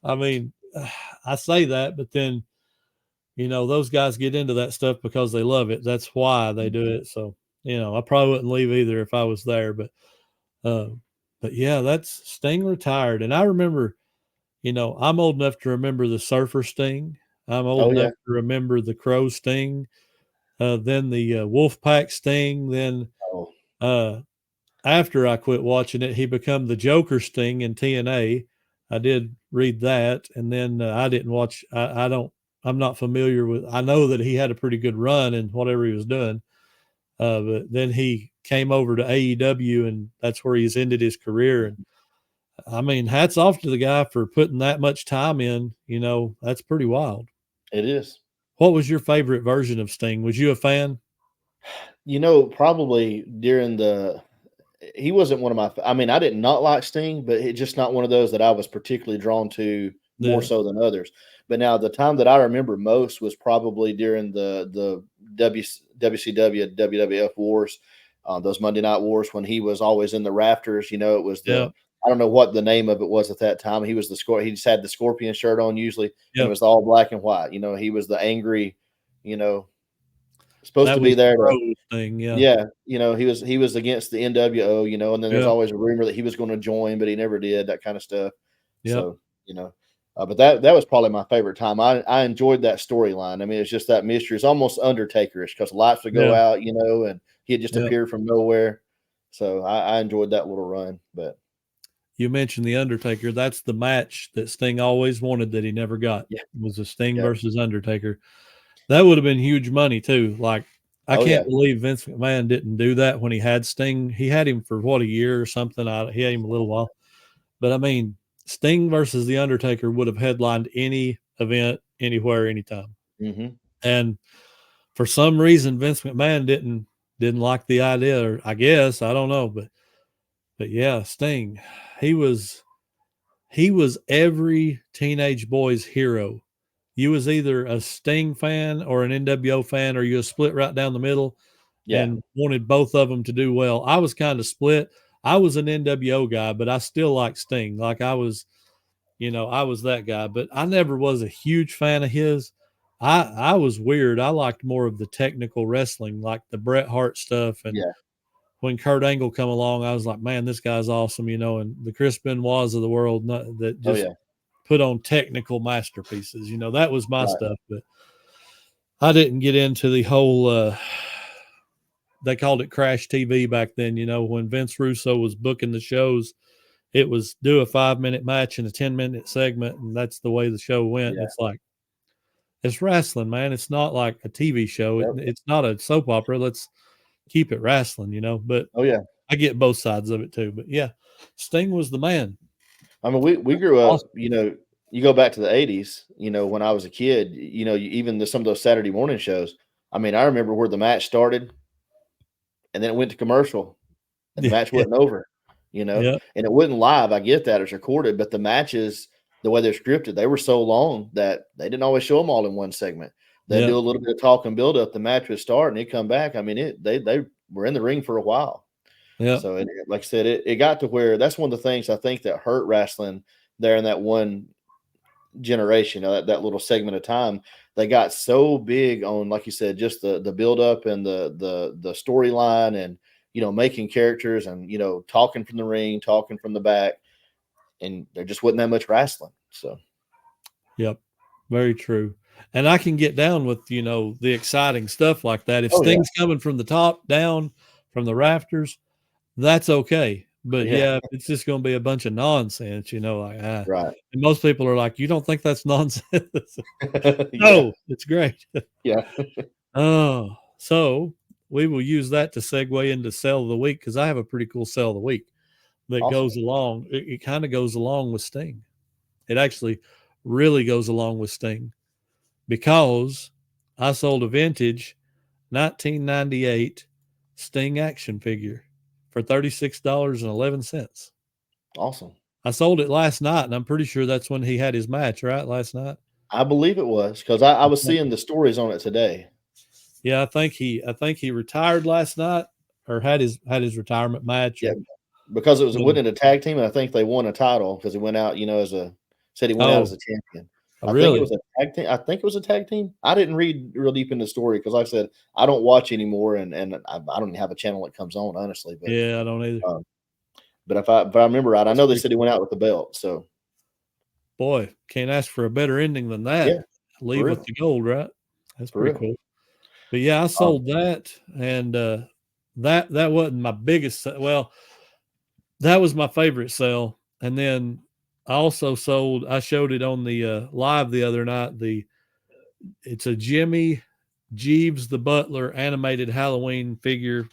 I mean, I say that, but then those guys get into that stuff because they love it. That's why they do it. So, I probably wouldn't leave either if I was there, uh, but yeah, that's Sting retired. And I remember, I'm old enough to remember the Surfer Sting. I'm old Oh enough yeah. to remember the Crow Sting, then the Wolfpack Sting. Then Oh, uh, after I quit watching it, he became the Joker Sting in TNA. I did read that, and then I didn't watch. I don't. I'm not familiar with. I know that he had a pretty good run in whatever he was doing, but then he came over to AEW, and that's where he's ended his career. And I mean, hats off to the guy for putting that much time in. That's pretty wild. it is. What was your favorite version of Sting? Was you a fan? Probably during he wasn't one of my. I mean, I did not like Sting, but it's just not one of those that I was particularly drawn to more Yeah. so than others. But now the time that I remember most was probably during the WCW WWF wars, those Monday Night Wars when he was always in the rafters. It was Yeah. I don't know what the name of it was at that time. He was he just had the Scorpion shirt on usually, and it Yep. was all black and white. He was the angry, you know, supposed That to was be the there to. Crow Sting. Yeah. Yeah, he was against the NWO, and then there's Yeah. always a rumor that he was going to join, but he never did, that kind of stuff. Yep. So, but that was probably my favorite time. I enjoyed that storyline. I mean, it's just that mystery. It's almost Undertaker-ish because lights would go Yeah. out, and he'd just Yep. appear from nowhere. So I enjoyed that little run. But You mentioned the Undertaker. That's the match that Sting always wanted that he never got. yeah, Was the Sting yeah, versus Undertaker. That would have been huge money too. Like, I oh yeah, can't believe Vince McMahon didn't do that when he had Sting. He had him for what, a year or something. He had him a little while. But I mean, Sting versus the Undertaker would have headlined any event, anywhere, anytime. hmm And for some reason, Vince McMahon didn't like the idea, or I guess I don't know, but yeah, Sting, he was every teenage boy's hero. You was either a Sting fan or an NWO fan, or you was split right down the middle yeah, and wanted both of them to do well. I was kind of split. I was an NWO guy, but I still like Sting. Like I was that guy, but I never was a huge fan of his. I was weird. I liked more of the technical wrestling, like the Bret Hart stuff. And yeah, when Kurt Angle come along, I was like, man, this guy's awesome, and the Chris Benoit's of the world that oh just yeah, put on technical masterpieces. That was my right, stuff, but I didn't get into the whole they called it Crash TV back then, when Vince Russo was booking the shows. It was do a 5-minute match and a 10-minute segment, and that's the way the show went. And yeah, it's like, it's wrestling, man. It's not like a TV show. yep, It's not a soap opera. Let's keep it wrestling, But oh yeah. I get both sides of it too. But yeah, Sting was the man. I mean, we grew up, Awesome. you go back to the 80s, when I was a kid, even some of those Saturday morning shows. I mean, I remember where the match started and then it went to commercial and the match Yeah, wasn't over, yeah, and it wasn't live. I get that it's recorded, but the matches, the way they're scripted, they were so long that they didn't always show them all in one segment. They'd yeah, do a little bit of talk and build up. The match would start and they'd come back. I mean, they were in the ring for a while. yeah, So, like I said, it got to where that's one of the things I think that hurt wrestling there in that one generation, that little segment of time. They got so big on, like you said, just the build up and the storyline and making characters and talking from the ring, talking from the back, and there just wasn't that much wrestling. So yep. Very true. And I can get down with, the exciting stuff like that. If oh yeah, Sting's coming from the top down, from the rafters, that's okay. But yeah, yeah, if it's just going to be a bunch of nonsense, like, right, and most people are like, you don't think that's nonsense? yeah, No, it's great. yeah, Oh, so we will use that to segue into sell of the week, because I have a pretty cool sell of the week that awesome, goes along. It kind of goes along with Sting. It actually really goes along with Sting, because I sold a vintage 1998 Sting action figure for $36.11. awesome. I sold it last night, and I'm pretty sure that's when he had his match, right? Last night. I believe it was because I was seeing the stories on it today. Yeah, I think he retired last night, or had his retirement match, Yeah, or because it was winning a tag team, and I think they won a title because he went out, said he went out oh, as a champion. Oh, I think it really? was a tag team. I think it was a tag team. I didn't read real deep in the story because, like I said, I don't watch anymore, and I don't even have a channel that comes on, honestly. Yeah, I don't either. Um, but I remember right. I That's know they pretty said he cool. went out with the belt. So Boy, can't ask for a better ending than that. yeah, for Leave with real, the gold, right? That's for pretty real. cool. But yeah, I Um, sold that, and that wasn't my biggest. Well, that was my favorite sell, and then I also sold. I showed it on the live the other night. It's a Jimmy Jeeves the Butler animated Halloween figure.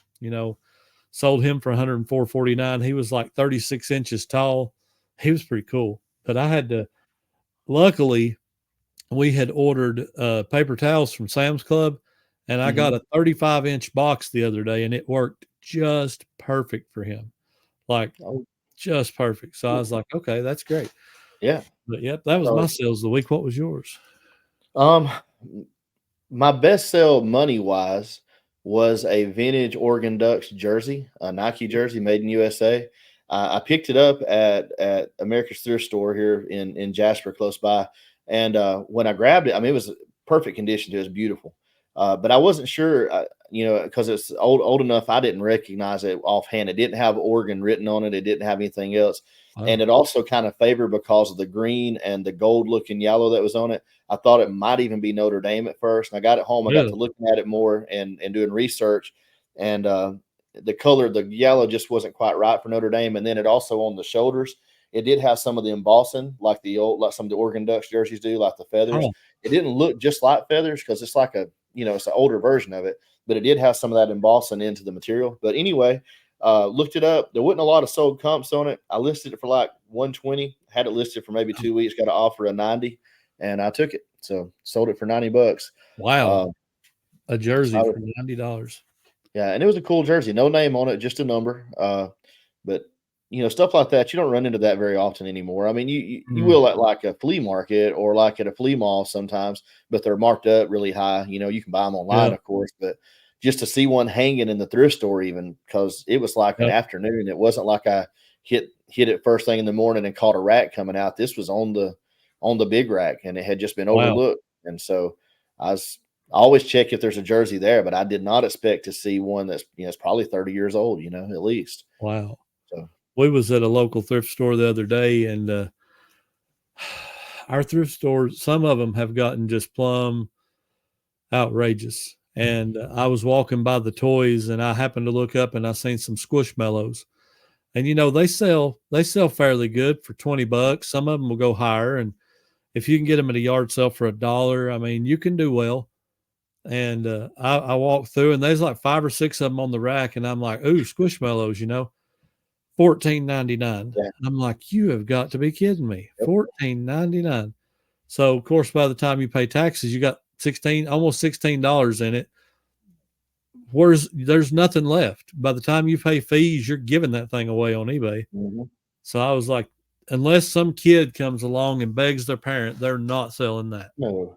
Sold him for 104.49. He was like 36 inches tall. He was pretty cool, but I had to. Luckily, we had ordered paper towels from Sam's Club, and I got mhm. a 35-inch box the other day, and it worked just perfect for him, like Oh, just perfect. So I cool. was like, okay, that's great. Yeah. But yep, that was my So, sales of the week. What was yours? um, my best sell money wise was a vintage Oregon Ducks jersey, a Nike jersey made in USA. I picked it up at America's Thrift Store here in Jasper, close by. And when I grabbed it, I mean, it was perfect condition. It was beautiful, but I wasn't sure, because it's old enough. I didn't recognize it offhand. It didn't have Oregon written on it. It didn't have anything else, and Wow. it also kind of favored because of the green and the gold looking yellow that was on it. I thought it might even be Notre Dame at first. And I got it home. I got to Really? looking at it more and doing research. And the color, the yellow just wasn't quite right for Notre Dame. And then it also on the shoulders, it did have some of the embossing, like some of the Oregon Ducks jerseys do, like the feathers. Oh, It didn't look just like feathers because it's like it's an older version of it, but it did have some of that embossing into the material. But anyway, looked it up. There wasn't a lot of sold comps on it. I listed it for like 120, had it listed for maybe 2 weeks, got an offer of 90, and I took it. So sold it for $90. wow. Uh, A so jersey for $90. yeah, and it was a cool jersey, no name on it, just a number. But stuff like that, you don't run into that very often anymore. I mean, you Mm, will at like a flea market or like at a flea mall sometimes, but they're marked up really high. You can buy them online, yeah. of course, but just to see one hanging in the thrift store, even because it was like an Yep. afternoon, it wasn't like I hit it first thing in the morning and caught a rack coming out. This was on the big rack, and it had just been Wow. overlooked, and so I was. I always check if there's a jersey there, but I did not expect to see one that's it's probably 30 years old, at least. Wow. So We was at a local thrift store the other day, and our thrift stores, some of them have gotten just plumb outrageous. And I was walking by the toys, and I happened to look up, and I seen some Squishmallows. And they sell fairly good for $20. Some of them will go higher, and if you can get them at a yard sale for $1, I mean, you can do well. And I walked through, and there's like 5 or 6 of them on the rack, and I'm like, ooh, Squishmallows, 14.99. yeah, I'm like, you have got to be kidding me. yep. 14.99. So of course, by the time you pay taxes, you got almost $16 in it. There's nothing left. By the time you pay fees, you're giving that thing away on eBay. Mhm. So I was like, unless some kid comes along and begs their parent, they're not selling that. No.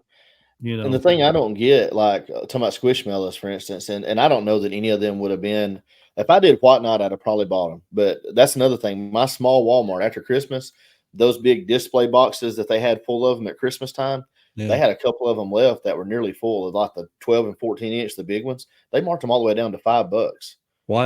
You And the know, thing I don't get, like talking about Squishmallows, for instance, and I don't know that any of them would have been. If I did Whatnot, I'd have probably bought them. But that's another thing. My small Walmart after Christmas, those big display boxes that they had full of them at Christmas time, they yeah, had a couple of them left that were nearly full of like the 12 and 14-inch, the big ones. They marked them all the way down to $5.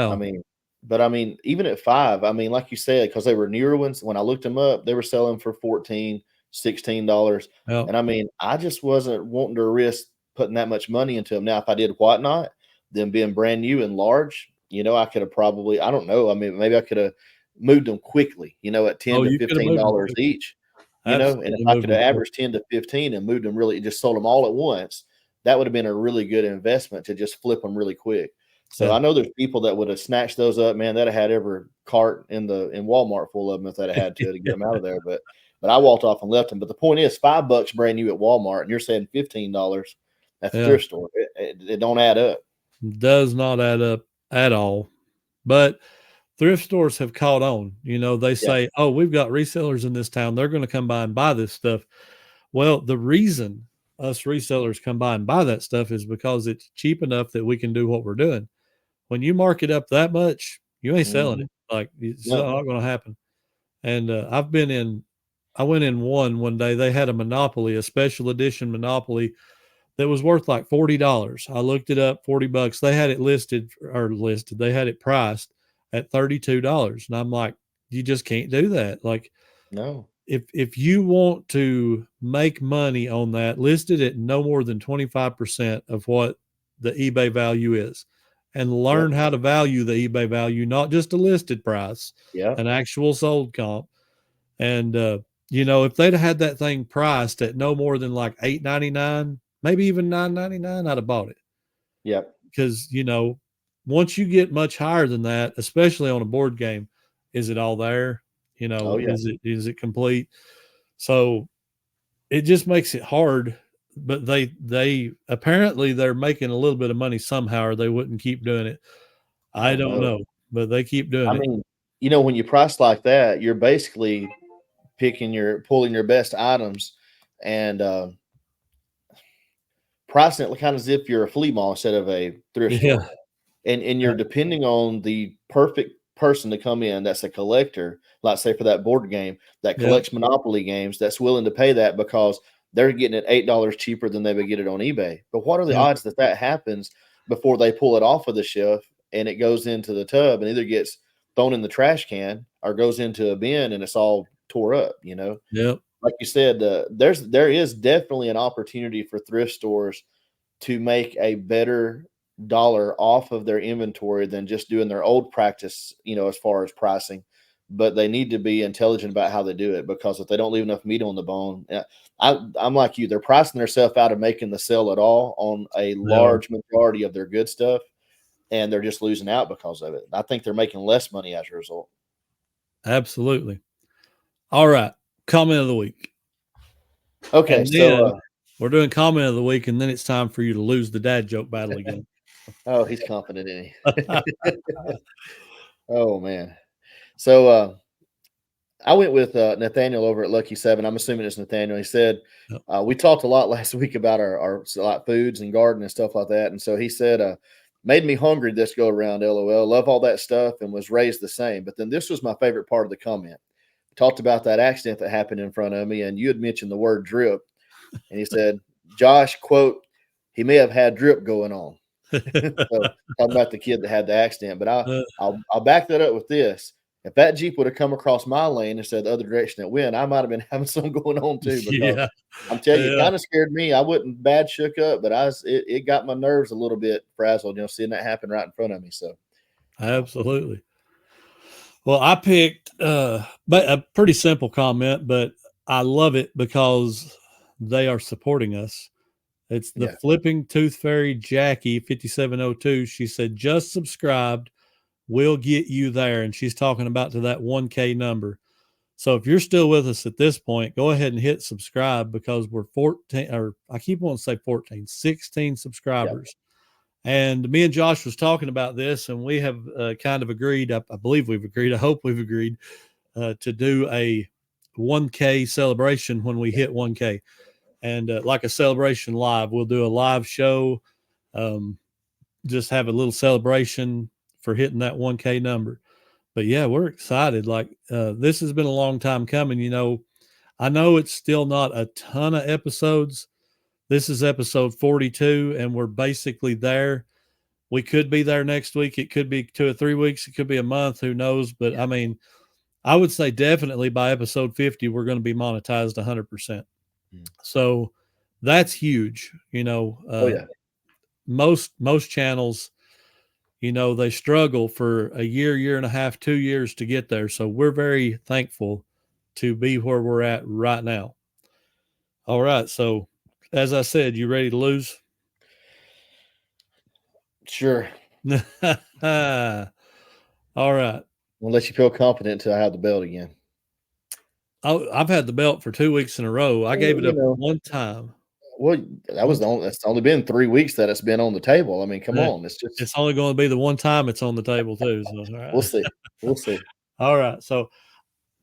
I wow, mean, but I mean, even at 5, I mean, like you said, because they were newer ones, when I looked them up, they were selling for 14, $16. yeah. And I mean, I just wasn't wanting to risk putting that much money into them. Now, if I did Whatnot, them being brand new and large, I could have probably, I don't know. I mean, maybe I could have moved them quickly, at 10 Oh, to you could have moved them $15 quick. each, and if Absolutely I moved could them have quick. averaged 10 to 15 and moved them really, just sold them all at once, that would have been a really good investment to just flip them really quick. So Yeah. I know there's people that would have snatched those up, man. That'd have had every cart in Walmart full of them if they'd have had to get them out of there. But I walked off and left them. But the point is, $5 brand new at Walmart, and you're saying $15 at the Yeah. thrift store. It don't add up. Does not add up at all. But thrift stores have caught on. They Yeah. say, oh, we've got resellers in this town. They're going to come by and buy this stuff. Well, the reason us resellers come by and buy that stuff is because it's cheap enough that we can do what we're doing. When you mark it up that much, you ain't selling Hmm. it. Like, it's No. not going to happen. And I went in one day. They had a Monopoly, a special edition Monopoly that was worth like $40. I looked it up, $40. They had it listed. They had it priced at $32. And I'm like, you just can't do that. Like, No. if you want to make money on that, list it at no more than 25% of what the eBay value is, and learn how to value the eBay value, not just a listed price, an actual sold comp. And if they'd have had that thing priced at no more than like $8.99, maybe even $9.99, I'd have bought it. Yep. Because once you get much higher than that, especially on a board game, is it all there? Is it complete? So it just makes it hard. But they apparently they're making a little bit of money somehow, or they wouldn't keep doing it. I don't know, but they keep doing it. I mean, when you price like that, you're basically pulling your best items and pricing it kind of as if you're a flea mall instead of a thrift store. And you're depending on the perfect person to come in that's a collector, like say for that board game that collects Monopoly games, that's willing to pay that because they're getting it $8 cheaper than they would get it on eBay. But what are the odds that happens before they pull it off of the shelf and it goes into the tub and either gets thrown in the trash can or goes into a bin and it's all tore up, Like you said, there is definitely an opportunity for thrift stores to make a better dollar off of their inventory than just doing their old practice, as far as pricing. But they need to be intelligent about how they do it, because if they don't leave enough meat on the bone, I'm like you, they're pricing themselves out of making the sale at all on a large majority of their good stuff, and they're just losing out because of it. I think they're making less money as a result. Absolutely. All right. Comment of the week. Okay. So we're doing comment of the week, and then it's time for you to lose the dad joke battle again. Oh, he's confident in he. Oh, man. So I went with Nathaniel over at Lucky 7. I'm assuming it's Nathaniel. He said, we talked a lot last week about our like foods and garden and stuff like that. And so he said, made me hungry this go around, LOL. Love all that stuff and was raised the same. But then this was my favorite part of the comment. Talked about that accident that happened in front of me, and you had mentioned the word drip. And he said, Josh, quote, he may have had drip going on. So, talking about the kid that had the accident. But I'll back that up with this. If that Jeep would have come across my lane instead of the other direction it went, I might have been having something going on too. Because I'm telling you, it kind of scared me. I wasn't bad shook up, but it got my nerves a little bit frazzled, seeing that happen right in front of me. So absolutely. Well, I picked but a pretty simple comment, but I love it because they are supporting us. It's the Flipping Tooth Fairy Jackie 5702. She said, just subscribed. We'll get you there. And she's talking about to that 1K number. So if you're still with us at this point, go ahead and hit subscribe, because we're 14, or I keep wanting to say 14, 16 subscribers. And me and Josh was talking about this, and we have kind of agreed, I believe we've agreed, I hope we've agreed to do a 1K celebration when we hit 1K. And like a celebration live, we'll do a live show, just have a little celebration for hitting that 1K number. But yeah, we're excited. Like this has been a long time coming. I know it's still not a ton of episodes. This is episode 42, and we're basically there. We could be there next week. It could be 2 or 3 weeks. It could be a month. Who knows? But I mean, I would say definitely by episode 50, we're going to be monetized 100%. So that's huge. Most channels, they struggle for a year and a half, 2 years to get there. So we're very thankful to be where we're at right now. All right. So as I said, you ready to lose? Sure. All right. I'll let you feel confident until I have the belt again. I've had the belt for 2 weeks in a row. I gave it up one time. Well, that's only been 3 weeks that it's been on the table. I mean, come on. It's only going to be the one time it's on the table too. So, all right. We'll see. All right. So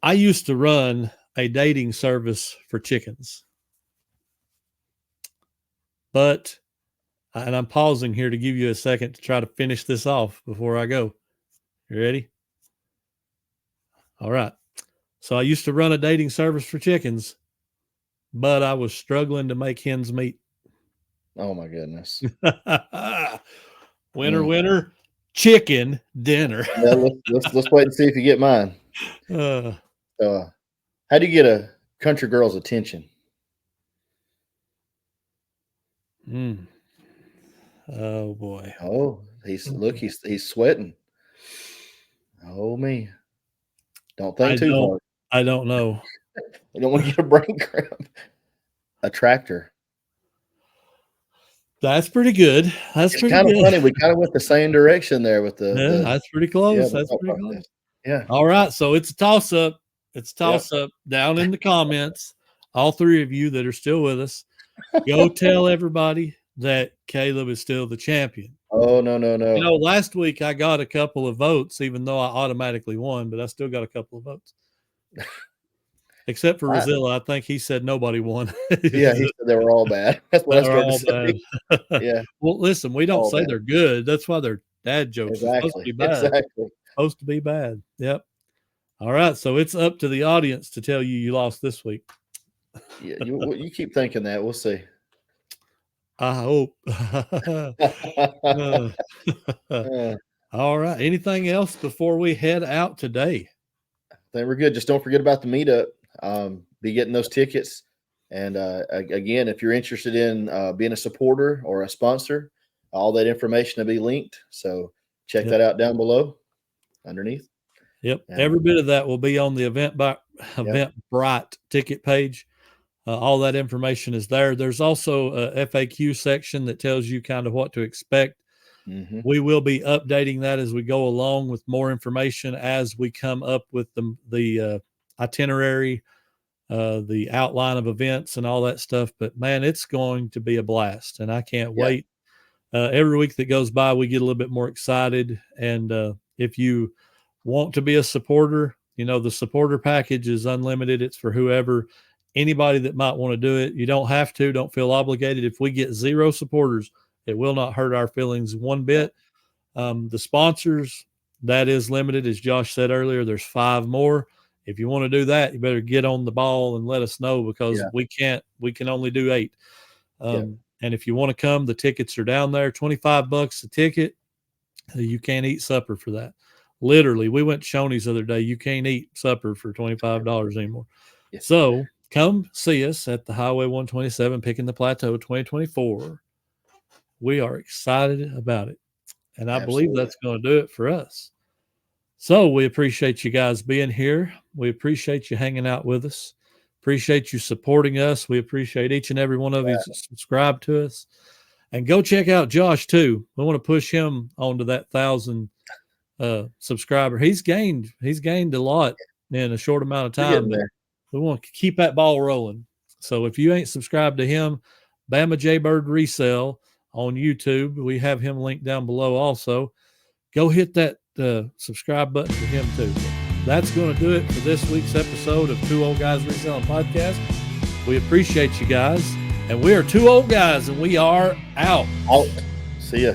I used to run a dating service for chickens, and I'm pausing here to give you a second to try to finish this off before I go. You ready? All right. So I used to run a dating service for chickens, but I was struggling to make hens meet. Oh my goodness. Winner, chicken dinner. Yeah, let's wait and see if you get mine. How do you get a country girl's attention? Oh boy. Oh, he's sweating. Oh me. Don't think too hard. I don't know. You don't want to get a brain cramp. A tractor. That's pretty good. That's it's pretty kind of good. funny. We kind of went the same direction there with the that's pretty close. Yeah, that's pretty close. Yeah. All right. So it's a toss up. It's a toss up down in the comments. All three of you that are still with us, go tell everybody that Caleb is still the champion. Oh, no. You know, last week I got a couple of votes, even though I automatically won, but I still got a couple of votes. Except for Rozilla. I think he said nobody won. Yeah, he said they were all bad. That's what I started to say. Yeah. Well, listen, we don't say they're good. That's why they're dad jokes. Exactly. It's supposed to be bad. Exactly. Supposed to be bad. Yep. All right. So it's up to the audience to tell you lost this week. Yeah, you keep thinking that. We'll see. I hope. All right. Anything else before we head out today? I think we're good. Just don't forget about the meetup. Be getting those tickets. And again, if you're interested in being a supporter or a sponsor, all that information will be linked. So check that out down below underneath. Yep. Every bit of that will be on the Eventbrite ticket page. All that information is there. There's also a FAQ section that tells you kind of what to expect. Mm-hmm. We will be updating that as we go along with more information as we come up with the itinerary, the outline of events and all that stuff. But man, it's going to be a blast, and I can't wait. Every week that goes by, we get a little bit more excited. And if you want to be a supporter, you know, the supporter package is unlimited. It's for whoever. Anybody that might want to do it, you don't have to. Don't feel obligated. If we get 0 supporters, it will not hurt our feelings one bit. The sponsors, that is limited. As Josh said earlier, there's 5 more. If you want to do that, you better get on the ball and let us know, because we can only do 8. And if you want to come, the tickets are down there, $25 a ticket. You can't eat supper for that. Literally, we went to Shoney's the other day. You can't eat supper for $25 anymore. Yes. So come see us at the Highway 127, Pickin the Plateau 2024. We are excited about it. And I believe that's going to do it for us. So we appreciate you guys being here. We appreciate you hanging out with us. Appreciate you supporting us. We appreciate each and every one of you that subscribe to us. And go check out Josh too. We want to push him onto that 1,000 subscriber. He's gained a lot in a short amount of time. We want to keep that ball rolling. So if you ain't subscribed to him, Bama Jaybird Resell on YouTube, we have him linked down below also. Go hit that subscribe button for him too. That's going to do it for this week's episode of 2 Old Guys Reselling Podcast. We appreciate you guys. And we are 2 old guys, and we are out. See ya.